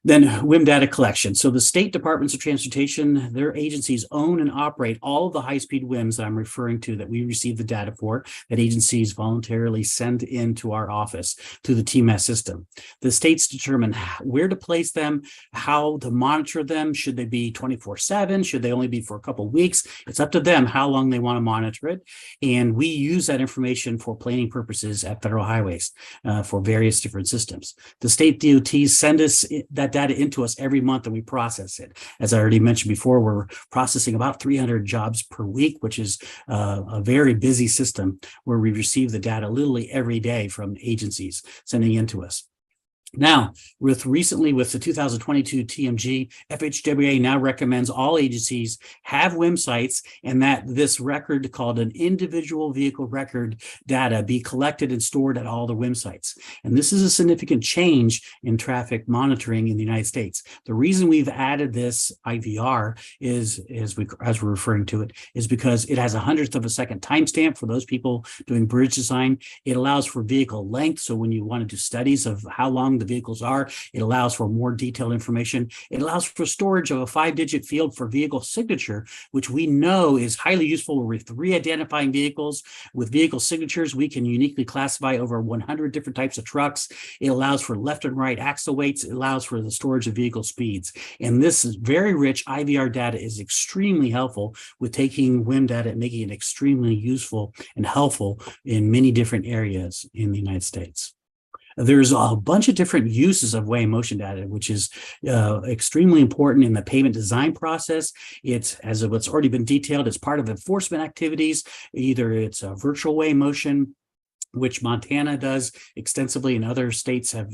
Then WIM data collection. So the state departments of transportation, their agencies own and operate all of the high-speed WIMs that I'm referring to that we receive the data for, that agencies voluntarily send into our office through the TMS system. The states determine where to place them, how to monitor them. Should they be 24/7? Should they only be for a couple of weeks? It's up to them how long they want to monitor it. And we use that information for planning purposes at federal highways for various different systems. The state DOTs send us that data into us every month, and we process it. As I already mentioned before, we're processing about 300 jobs per week, which is a very busy system where we receive the data literally every day from agencies sending into us. Now, recently with the 2022 TMG, FHWA now recommends all agencies have WIM sites, and that this record, called an individual vehicle record data, be collected and stored at all the WIM sites. And this is a significant change in traffic monitoring in the United States. The reason we've added this IVR is, as we're referring to it, is because it has a 100th of a second timestamp for those people doing bridge design. It allows for vehicle length. So when you want to do studies of how long the vehicles are, it allows for more detailed information. It allows for storage of a 5-digit field for vehicle signature, which we know is highly useful with re-identifying vehicles. With vehicle signatures, we can uniquely classify over 100 different types of trucks. It allows for left and right axle weights. It allows for the storage of vehicle speeds. And this is very rich IVR data is extremely helpful with taking WIM data and making it extremely useful and helpful in many different areas in the United States. There's a bunch of different uses of weigh motion data, which is extremely important in the pavement design process. It's, as what's already been detailed, it's part of enforcement activities. Either it's a virtual weigh motion, which Montana does extensively, and other states have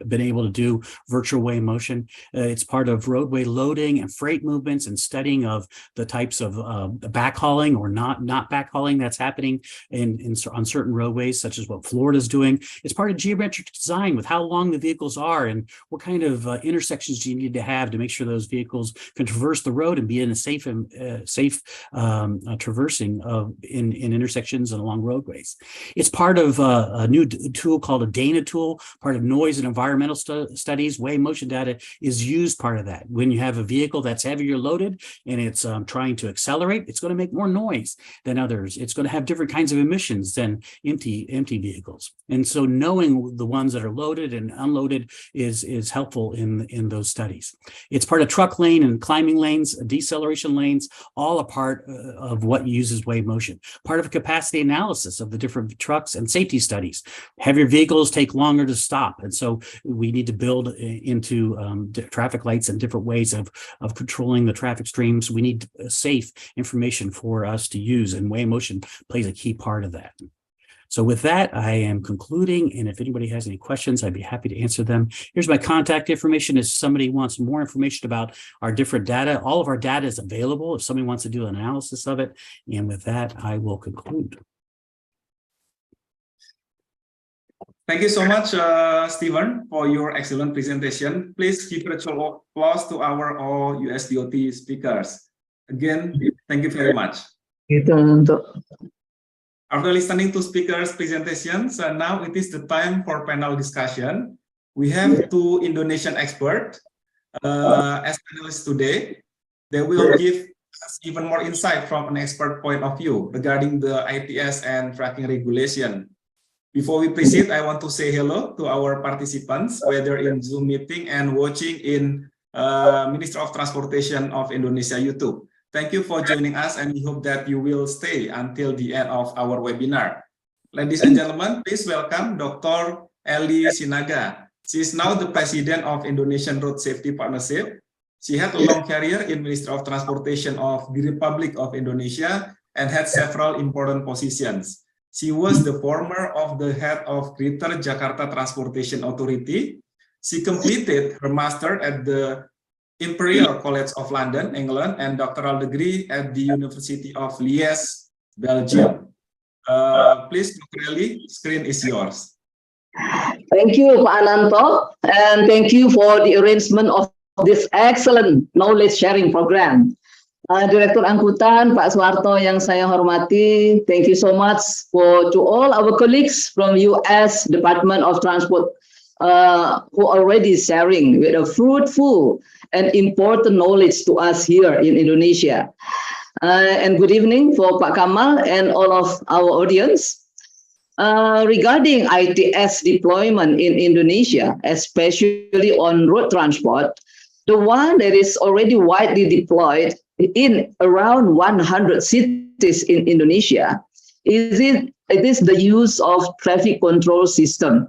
been able to do virtual weigh motion. It's part of roadway loading and freight movements and studying of the types of backhauling or not backhauling that's happening on certain roadways, such as what Florida's doing. It's part of geometric design with how long the vehicles are and what kind of intersections do you need to have to make sure those vehicles can traverse the road and be in a safe traversing of in intersections and along roadways. It's part of of a new tool called a Dana tool, part of noise and environmental studies. Wave motion data is used part of that. When you have a vehicle that's heavier loaded and it's trying to accelerate, it's going to make more noise than others. It's going to have different kinds of emissions than empty vehicles. And so knowing the ones that are loaded and unloaded is helpful in those studies. It's part of truck lane and climbing lanes, deceleration lanes, all a part of what uses wave motion. Part of a capacity analysis of the different trucks and safety studies. Heavier vehicles take longer to stop. And so we need to build into traffic lights and different ways of controlling the traffic streams. We need safe information for us to use, and wave motion plays a key part of that. So with that, I am concluding, and if anybody has any questions, I'd be happy to answer them. Here's my contact information. If somebody wants more information about our different data, all of our data is available if somebody wants to do an analysis of it. And with that, I will conclude. Thank you so much, Stephen, for your excellent presentation. Please give virtual applause to our all USDOT speakers. Again, thank you very much. After listening to speakers' presentations, now it is the time for panel discussion. We have two Indonesian experts as panelists today. They will give us even more insight from an expert point of view regarding the ITS and tracking regulation. Before we proceed, I want to say hello to our participants, whether in Zoom meeting and watching in Ministry of Transportation of Indonesia YouTube. Thank you for joining us, and we hope that you will stay until the end of our webinar. Ladies and gentlemen, please welcome Dr. Eli Sinaga. She is now the President of Indonesian Road Safety Partnership. She had a long career in Ministry of Transportation of the Republic of Indonesia and had several important positions. She was the former of the head of Greater Jakarta Transportation Authority. She completed her master at the Imperial College of London, England, and doctoral degree at the University of Liège, Belgium. Please, Dr. Eli, screen is yours. Thank you, Pak Ananto, and thank you for the arrangement of this excellent knowledge sharing program. Direktur Angkutan, Pak Suharto yang saya hormati, thank you so much to all our colleagues from US Department of Transport who are already sharing with a fruitful and important knowledge to us here in Indonesia. And good evening for Pak Kamal and all of our audience. Regarding ITS deployment in Indonesia, especially on road transport, the one that is already widely deployed in around 100 cities in Indonesia, it is the use of traffic control system.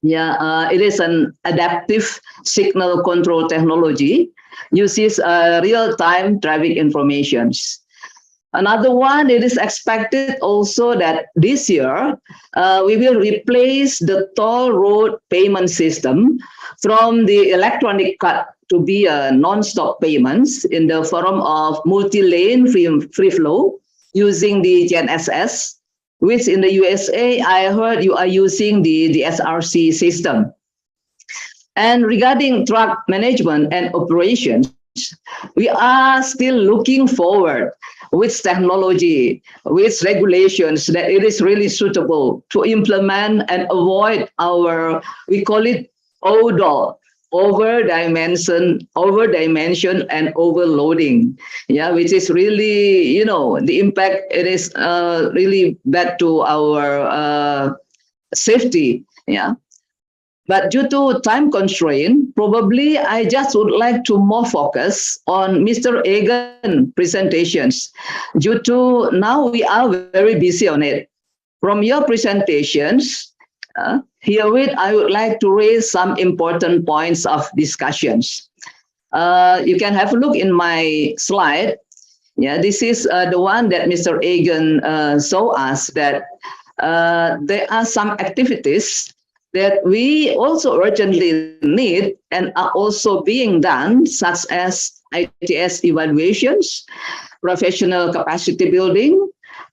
It is an adaptive signal control technology, uses real-time traffic information. Another one, it is expected also that this year, we will replace the toll road payment system from the electronic card to be non-stop payments in the form of multi-lane free flow using the GNSS, which in the USA, I heard you are using the SRC system. And regarding truck management and operations, we are still looking forward with technology, with regulations that it is really suitable to implement and avoid our, we call it ODOL, over-dimension and overloading, which is really, the impact, it is really bad to our safety, But due to time constraint, probably I just would like to more focus on Mr. Egan's presentations, due to now we are very busy on it. From your presentations, herewith, I would like to raise some important points of discussions. You can have a look in my slide. This is the one that Mr. Egan showed us, that there are some activities that we also urgently need and are also being done, such as ITS evaluations, professional capacity building,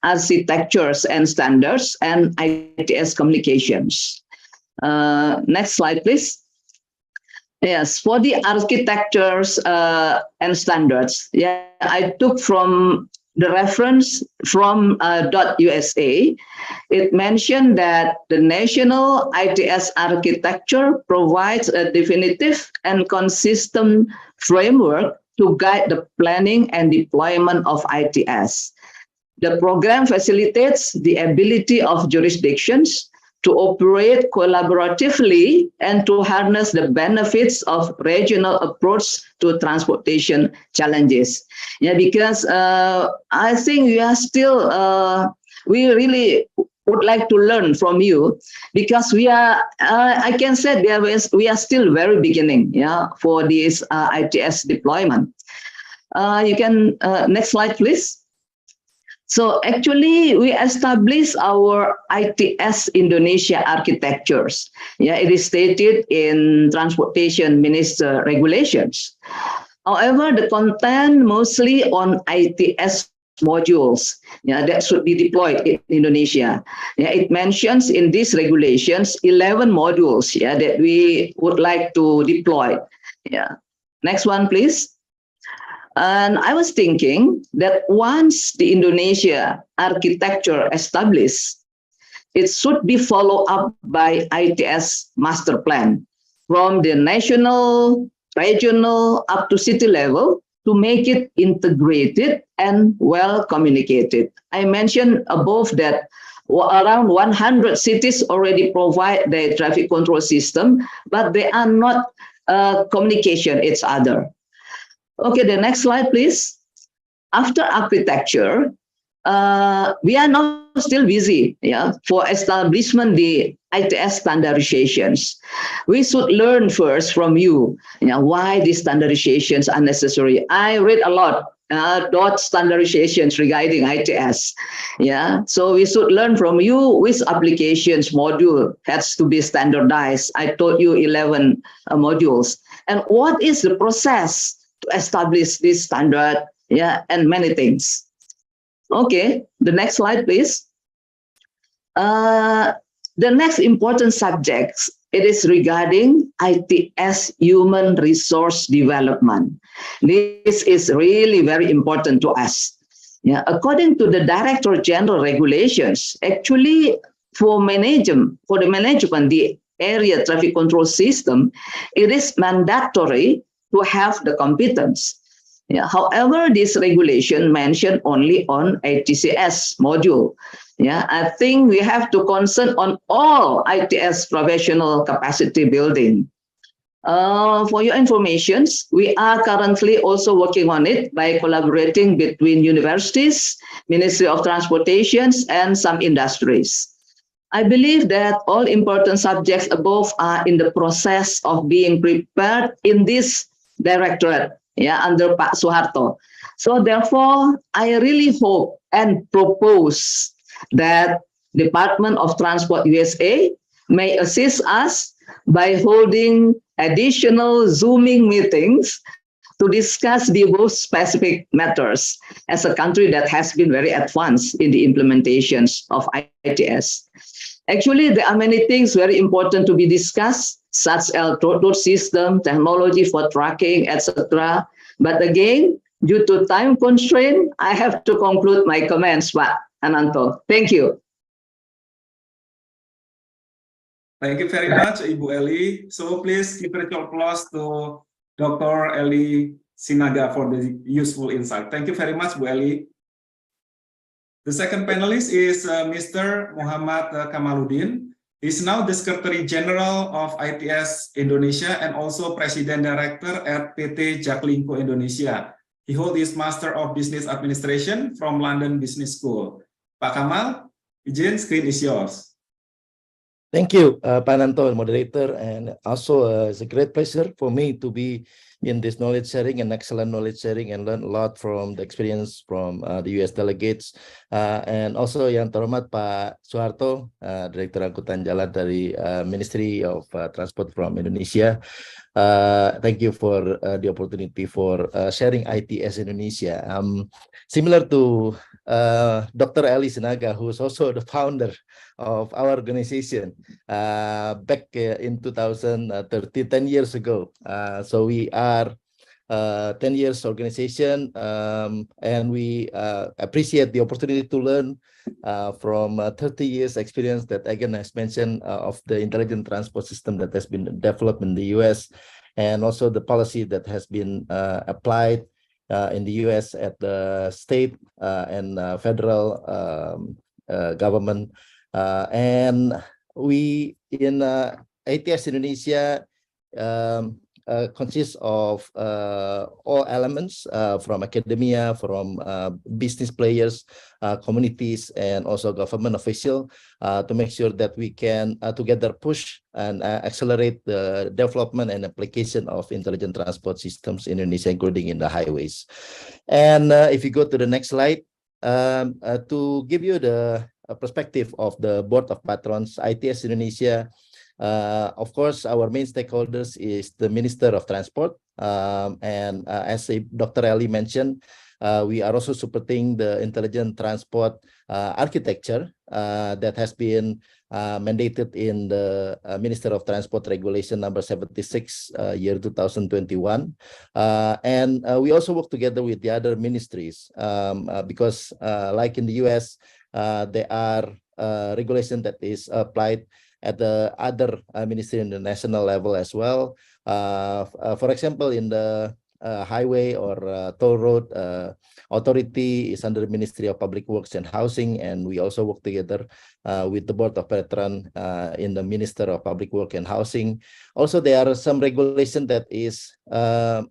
architectures and standards, and ITS communications. Next slide, please. Yes, for the architectures and standards, I took from the reference from .usa, it mentioned that the national ITS architecture provides a definitive and consistent framework to guide the planning and deployment of ITS. The program facilitates the ability of jurisdictions to operate collaboratively and to harness the benefits of regional approach to transportation challenges. Yeah, because I think we are still, we really would like to learn from you, because we are, I can say we are still very beginning, yeah, for this ITS deployment. You can, next slide, please. So actually, we established our ITS Indonesia architectures. Yeah, it is stated in Transportation Minister regulations. However, the content mostly on ITS modules, yeah, that should be deployed in Indonesia. Yeah, it mentions in these regulations 11 modules, yeah, that we would like to deploy. Yeah, next one, please. And I was thinking that once the Indonesia architecture established, it should be followed up by ITS master plan from the national, regional, up to city level to make it integrated and well communicated. I mentioned above that around 100 cities already provide their traffic control system, but they are not communication each other. Okay, the next slide, please. After architecture, we are now still busy, yeah, for establishment the ITS standardizations. We should learn first from you, why these standardizations are necessary. I read a lot standardizations regarding ITS. Yeah, so we should learn from you which applications module has to be standardized. I told you 11 modules. And what is the process to establish this standard, yeah, and many things. Okay, the next slide, please. The next important subject, it is regarding ITS human resource development. This is really very important to us. Yeah, according to the Direktorat Jenderal regulations, actually for the management, the area traffic control system, it is mandatory to have the competence. Yeah, however, this regulation mentioned only on ATCS module. Yeah, I think we have to concern on all ITS professional capacity building. For your information, we are currently also working on it by collaborating between universities, Ministry of Transportation, and some industries. I believe that all important subjects above are in the process of being prepared in this directorate, yeah, under Pak Soeharto. So therefore, I really hope and propose that Department of Transport USA may assist us by holding additional Zooming meetings to discuss the most specific matters as a country that has been very advanced in the implementations of ITS. Actually, there are many things very important to be discussed, such as road system, technology for tracking, etc. But again, due to time constraint, I have to conclude my comments, Pak Ananto. Thank you. Thank you very much, Ibu Eli. So please give a applause to Dr. Eli Sinaga for the useful insight. Thank you very much, Bu Eli. The second panelist is Mr. Muhammad Kamaluddin. He's now the Secretary General of ITS Indonesia and also President Director at PT Jaklingko Indonesia. He holds his Master of Business Administration from London Business School. Pak Kamal, izin, screen is yours. Thank you, Pak Nanto, moderator, and also it's a great pleasure for me to be in this knowledge sharing and excellent knowledge sharing and learn a lot from the experience from the US delegates and also yang terhormat Pak Soeharto, Direktur Angkutan Jalan dari Ministry of Transport from Indonesia. Thank you for the opportunity for sharing ITS Indonesia. Similar to Dr. Eli Sinaga, who is also the founder of our organization back in 2013, 10 years ago. So we are 10 years organization, and we appreciate the opportunity to learn from 30 years experience that Egan has mentioned of the intelligent transport system that has been developed in the US, and also the policy that has been applied in the US at the state and federal government. And we in ITS Indonesia consists of all elements from academia, from business players, communities, and also government official to make sure that we can together push and accelerate the development and application of intelligent transport systems in Indonesia, including in the highways. And if you go to the next slide, to give you the perspective of the Board of Patrons, ITS Indonesia, of course, our main stakeholders is the Minister of Transport. And as Dr. Ali mentioned, we are also supporting the intelligent transport architecture that has been mandated in the Minister of Transport Regulation number 76, year 2021. And we also work together with the other ministries because like in the US, there are regulations that is applied at the other ministry in the national level as well. For example, in the highway or toll road authority is under the Ministry of Public Works and Housing, and we also work together with the Board of Patrons in the Minister of Public Works and Housing. Also, there are some regulation that is the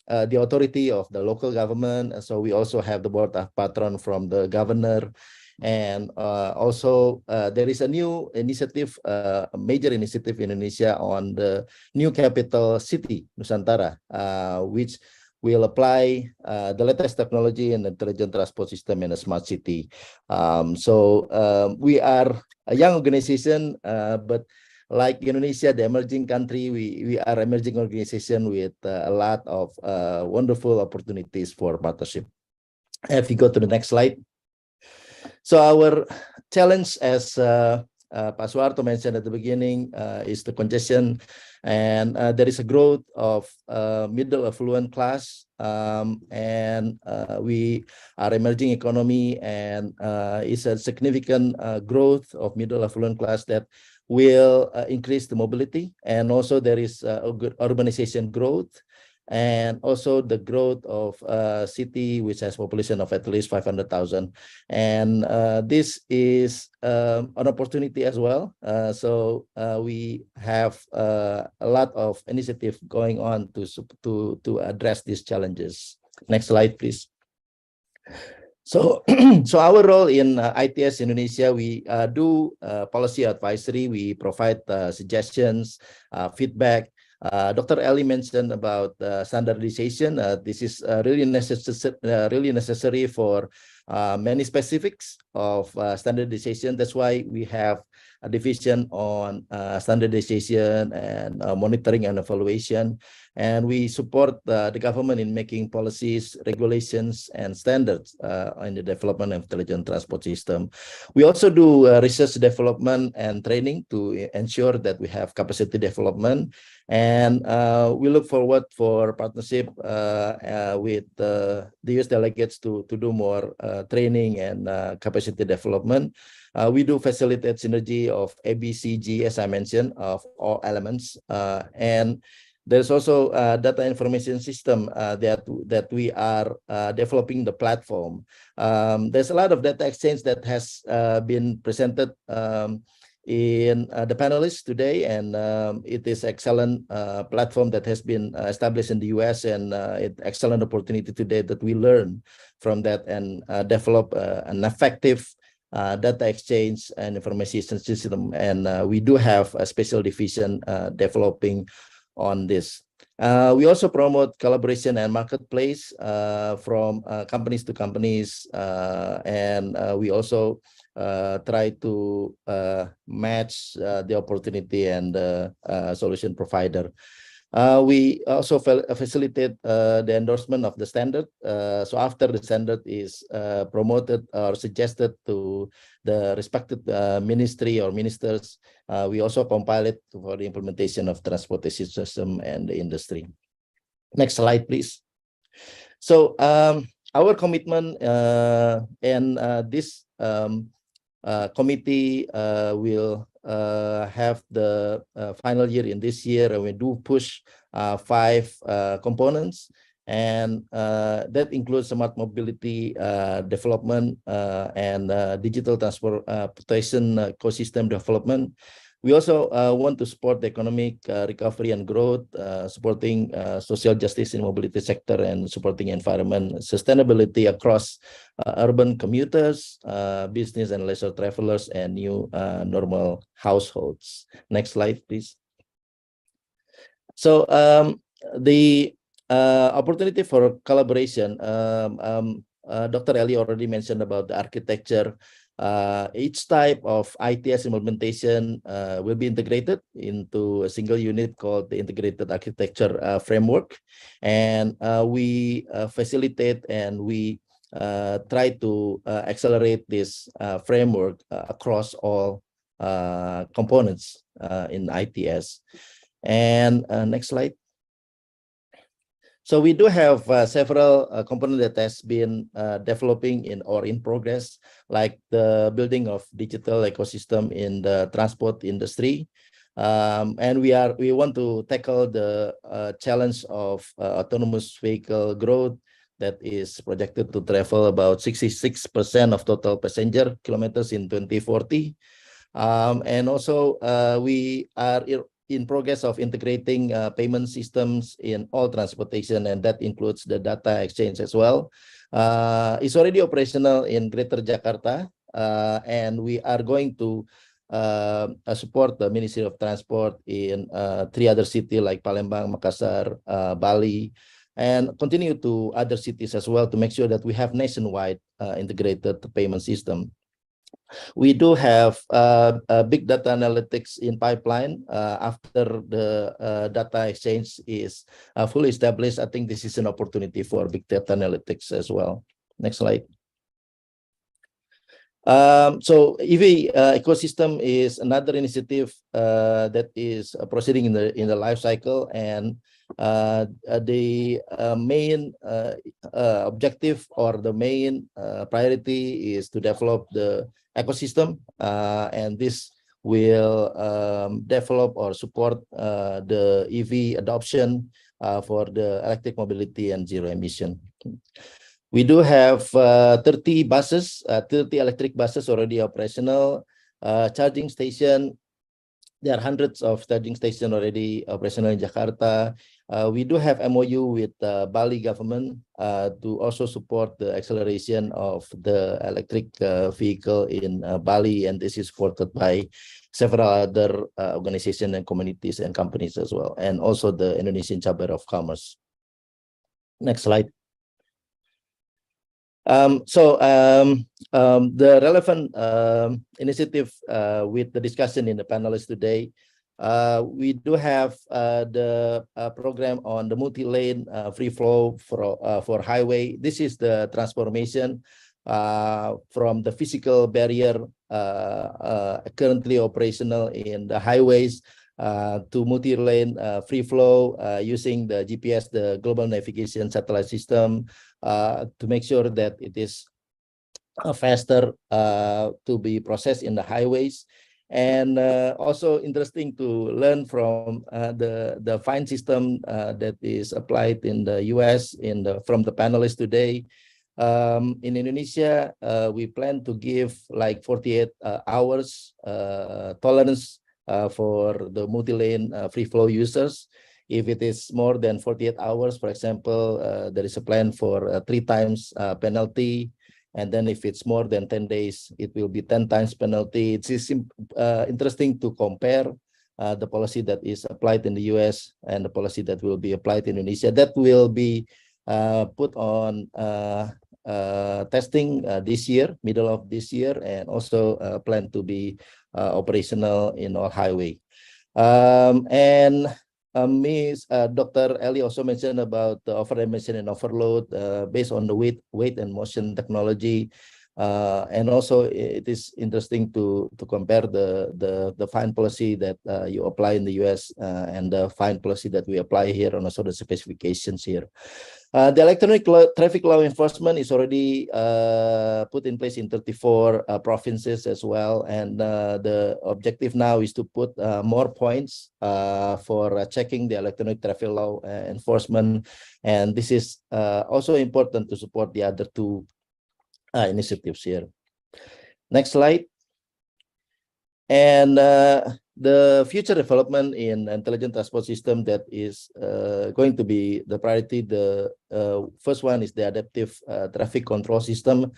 authority of the local government. So we also have the Board of Patrons from the governor. And also there is a new initiative, a major initiative in Indonesia on the new capital city, Nusantara, which will apply the latest technology and intelligent transport system in a smart city. So we are a young organization, but like Indonesia, the emerging country, we are emerging organization with a lot of wonderful opportunities for partnership. If you go to the next slide. So our challenge, as Pak Suharto mentioned at the beginning, is the congestion, and there is a growth of middle affluent class, and we are emerging economy, and it's a significant growth of middle affluent class that will increase the mobility, and also there is a good urbanization growth. And also the growth of city which has population of at least 500,000, and this is an opportunity as well. So we have a lot of initiative going on to address these challenges. Next slide, please. So, so our role in ITS Indonesia, we do policy advisory. We provide suggestions, feedback. Dr. Ali mentioned about standardization. This is really necessary for many specifics of standardization. That's why we have a division on standardization and monitoring and evaluation. And we support the government in making policies, regulations, and standards in the development of intelligent transport system. We also do research development and training to ensure that we have capacity development. And we look forward for partnership with the US delegates to do more training and capacity development. We do facilitate synergy of ABCG, as I mentioned, of all elements. And there's also a data information system that we are developing the platform. There's a lot of data exchange that has been presented in the panelists today, and it is excellent platform that has been established in the US, and it's excellent opportunity today that we learn from that and develop an effective data exchange and information system. And we do have a special division developing on this. We also promote collaboration and marketplace from companies to companies, and we also try to match the opportunity and the solution provider. We also facilitate the endorsement of the standard. So after the standard is promoted or suggested to the respective ministry or ministers, we also compile it for the implementation of transportation system and the industry. Next slide, please. So our commitment and this committee will have the final year in this year, and we do push 5 components, and that includes smart mobility development and digital transportation ecosystem development. We also want to support the economic recovery and growth, supporting social justice in mobility sector, and supporting environment sustainability across urban commuters, business and leisure travelers, and new normal households. Next slide, please. So the opportunity for collaboration, Dr. Ellie already mentioned about the architecture. Each type of ITS implementation will be integrated into a single unit called the Integrated Architecture Framework. And we facilitate and we try to accelerate this framework across all components in ITS. And next slide. So we do have several components that has been developing in or in progress, like the building of digital ecosystem in the transport industry. And we want to tackle the challenge of autonomous vehicle growth that is projected to travel about 66% of total passenger kilometers in 2040. And also we are in progress of integrating payment systems in all transportation, and that includes the data exchange as well. It's already operational in Greater Jakarta, and we are going to support the Ministry of Transport in 3 other cities like Palembang, Makassar, Bali, and continue to other cities as well to make sure that we have nationwide integrated payment system. We do have big data analytics in pipeline after the data exchange is fully established. I think this is an opportunity for big data analytics as well. Next slide. So EV ecosystem is another initiative that is proceeding in the life cycle, and the main objective or the main priority is to develop the ecosystem, and this will develop or support the EV adoption for the electric mobility and zero emission. We do have 30 buses, 30 electric buses already operational. Charging station, there are hundreds of charging stations already operational in Jakarta. We do have MOU with Bali government to also support the acceleration of the electric vehicle in Bali, and this is supported by several other organizations and communities and companies as well, and also the Indonesian Chamber of Commerce. Next slide. The relevant initiative with the discussion in the panelists today, we do have the program on the multi-lane free flow for highway. This is the transformation from the physical barrier currently operational in the highways to multi-lane free flow using the GPS, the global navigation satellite system, to make sure that it is faster to be processed in the highways. And also interesting to learn from the fine system that is applied in the US from the panelists today. In Indonesia, we plan to give like 48 hours tolerance for the multi-lane free flow users. If it is more than 48 hours, for example, there is a plan for 3 times penalty. And then if it's more than 10 days, it will be 10 times penalty. It's interesting to compare the policy that is applied in the US and the policy that will be applied in Indonesia. That will be put on testing this year, middle of this year, and also planned to be operational in all highway. Dr. Ellie also mentioned about the overdimension and overload based on the weight and motion technology. And also it is interesting to compare the fine policy that you apply in the US and the fine policy that we apply here, and also the specifications here. The electronic traffic law enforcement is already put in place in 34 provinces as well, and the objective now is to put more points for checking the electronic traffic law enforcement, and this is also important to support the other two initiatives here. Next slide. And the future development in intelligent transport system that is going to be the priority. The first one is the adaptive traffic control system.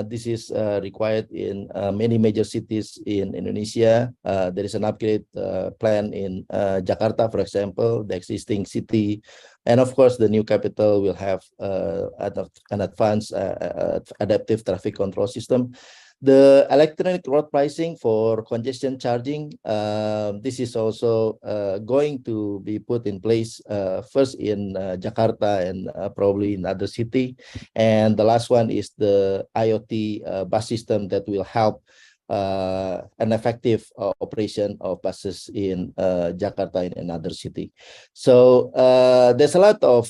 This is required in many major cities in Indonesia. There is an upgrade plan in Jakarta, for example, the existing city. And of course, the new capital will have an advanced adaptive traffic control system. The electronic road pricing for congestion charging, this is also going to be put in place first in Jakarta and probably in other city. And the last one is the IoT bus system that will help an effective operation of buses in Jakarta and another city. So there's a lot of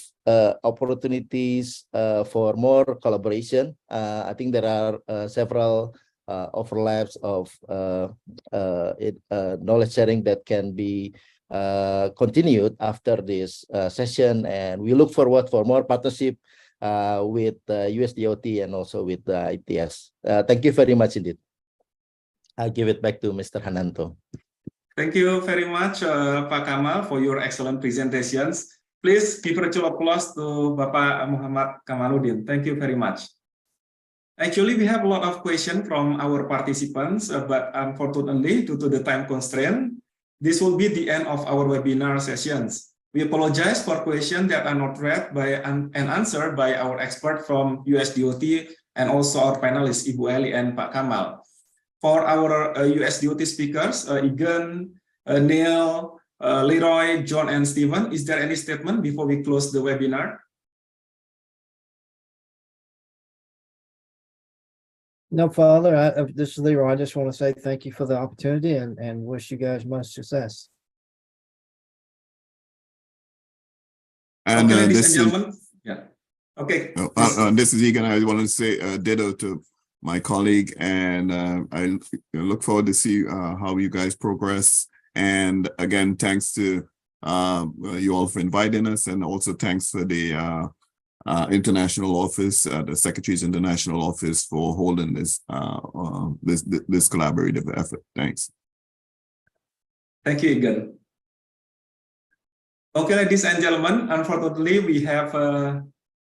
opportunities for more collaboration. I think there are several overlaps of knowledge sharing that can be continued after this session, and we look forward for more partnership with USDOT and also with the ITS. Thank you very much indeed. I'll give it back to Mr. Hananto. Thank you very much, Pak Kamal, for your excellent presentations. Please give virtual applause to Bapak Muhammad Kamaluddin. Thank you very much. Actually, we have a lot of questions from our participants, but unfortunately, due to the time constraint, this will be the end of our webinar sessions. We apologize for questions that are not read by and answered by our expert from USDOT and also our panelists, Ibu Eli and Pak Kamal. For our USDOT speakers, Egan, Neil, Leroy, John, and Stephen, is there any statement before we close the webinar? No, Father, this is Leroy. I just want to say thank you for the opportunity and wish you guys much success. And okay, ladies and gentlemen, yeah. Okay. This is Egan. I want to say ditto to my colleague, and I look forward to see how you guys progress. And again, thanks to you all for inviting us, and also thanks to the international office, the Secretary's International Office, for holding this this collaborative effort. Thanks. Thank you, Egan. Okay, ladies and gentlemen, unfortunately, we have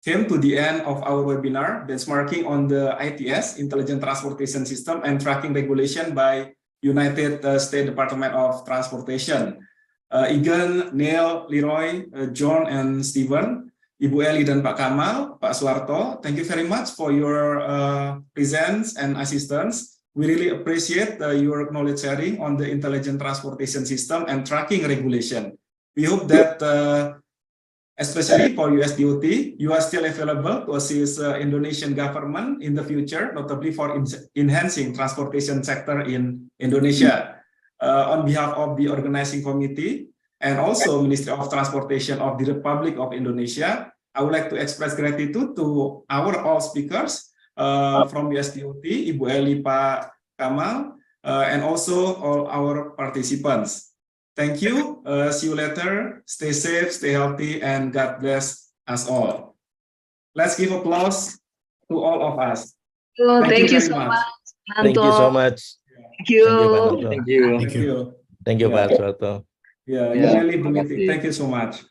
came to the end of our webinar, benchmarking on the ITS, Intelligent Transportation System, and tracking regulation by United States Department of Transportation. Egan, Neil, Leroy, John, and Stephen, Ibu Eli dan Pak Kamal, Pak Suarto, thank you very much for your presence and assistance. We really appreciate your knowledge sharing on the Intelligent Transportation System and tracking regulation. We hope that especially for USDOT, you are still available to assist Indonesian government in the future, notably for enhancing transportation sector in Indonesia. On behalf of the organizing committee and also Ministry of Transportation of the Republic of Indonesia, I would like to express gratitude to our all speakers from USDOT, Ibu Eli, Pak Kamal, and also all our participants. Thank you. See you later. Stay safe, stay healthy, and God bless us all. Let's give applause to all of us. Thank you so much. Thank you so much. Thank you. Thank you. Thank you. Thank you, Pak Suarto. Yeah, thank you so much.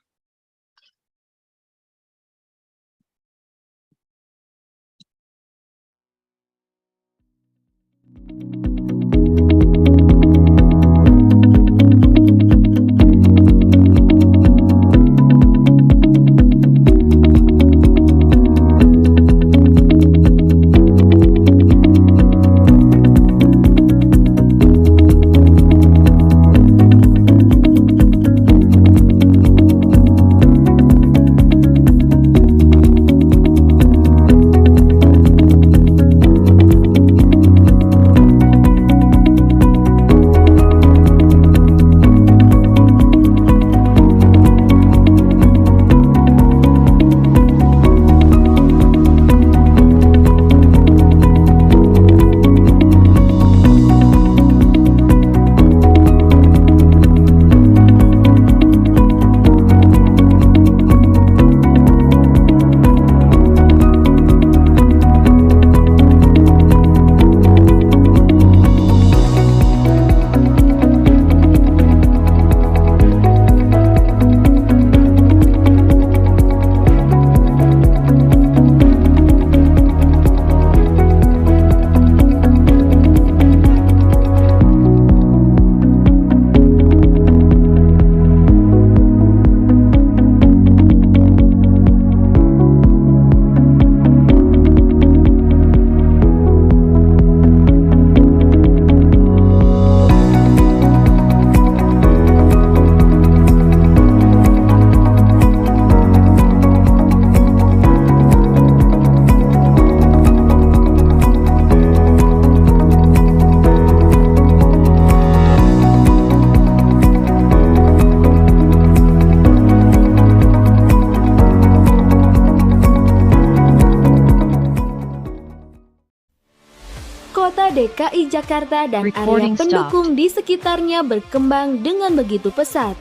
Kota DKI Jakarta dan area pendukung di sekitarnya berkembang dengan begitu pesat.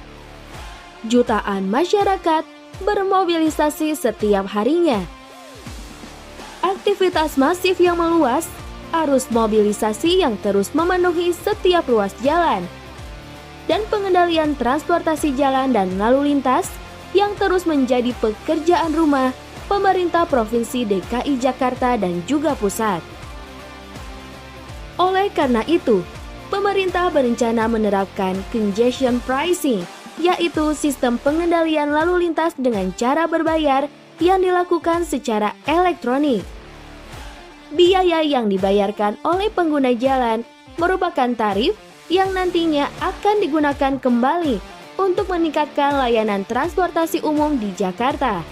Jutaan masyarakat bermobilisasi setiap harinya. Aktivitas masif yang meluas, arus mobilisasi yang terus memenuhi setiap ruas jalan, dan pengendalian transportasi jalan dan lalu lintas yang terus menjadi pekerjaan rumah pemerintah Provinsi DKI Jakarta dan juga pusat. Oleh karena itu, pemerintah berencana menerapkan congestion pricing, yaitu sistem pengendalian lalu lintas dengan cara berbayar yang dilakukan secara elektronik. Biaya yang dibayarkan oleh pengguna jalan merupakan tarif yang nantinya akan digunakan kembali untuk meningkatkan layanan transportasi umum di Jakarta.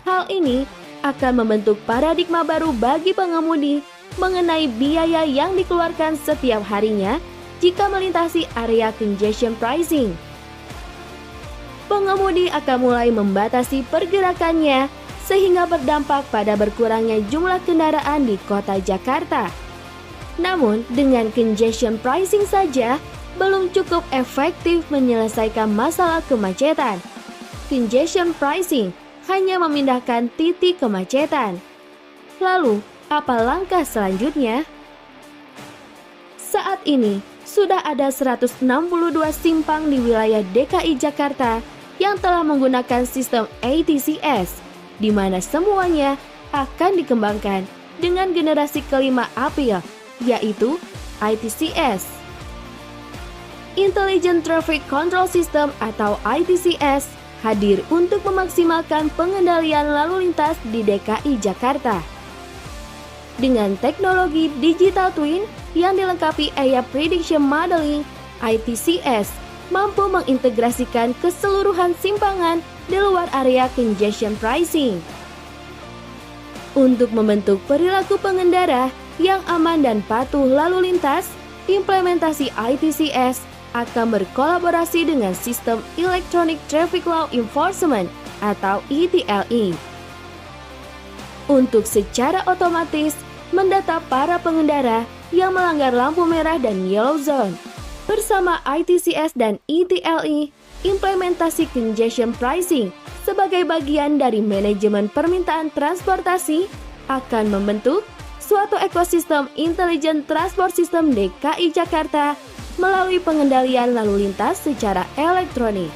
Hal ini akan membentuk paradigma baru bagi pengemudi mengenai biaya yang dikeluarkan setiap harinya jika melintasi area congestion pricing. Pengemudi akan mulai membatasi pergerakannya sehingga berdampak pada berkurangnya jumlah kendaraan di kota Jakarta. Namun, dengan congestion pricing saja belum cukup efektif menyelesaikan masalah kemacetan. Congestion pricing hanya memindahkan titik kemacetan. Lalu, apa langkah selanjutnya? Saat ini, sudah ada 162 simpang di wilayah DKI Jakarta yang telah menggunakan sistem ATCS, di mana semuanya akan dikembangkan dengan generasi kelima April, yaitu ITCS. Intelligent Traffic Control System atau ITCS hadir untuk memaksimalkan pengendalian lalu lintas di DKI Jakarta. Dengan teknologi digital twin yang dilengkapi AI prediction modeling, ITCS mampu mengintegrasikan keseluruhan simpangan di luar area congestion pricing. Untuk membentuk perilaku pengendara yang aman dan patuh lalu lintas, implementasi ITCS akan berkolaborasi dengan sistem Electronic Traffic Law Enforcement atau ETLE. Untuk secara otomatis mendata para pengendara yang melanggar lampu merah dan yellow zone. Bersama ITCS dan ETLE, implementasi congestion pricing sebagai bagian dari manajemen permintaan transportasi akan membentuk suatu ekosistem intelligent transport system DKI Jakarta melalui pengendalian lalu lintas secara elektronik.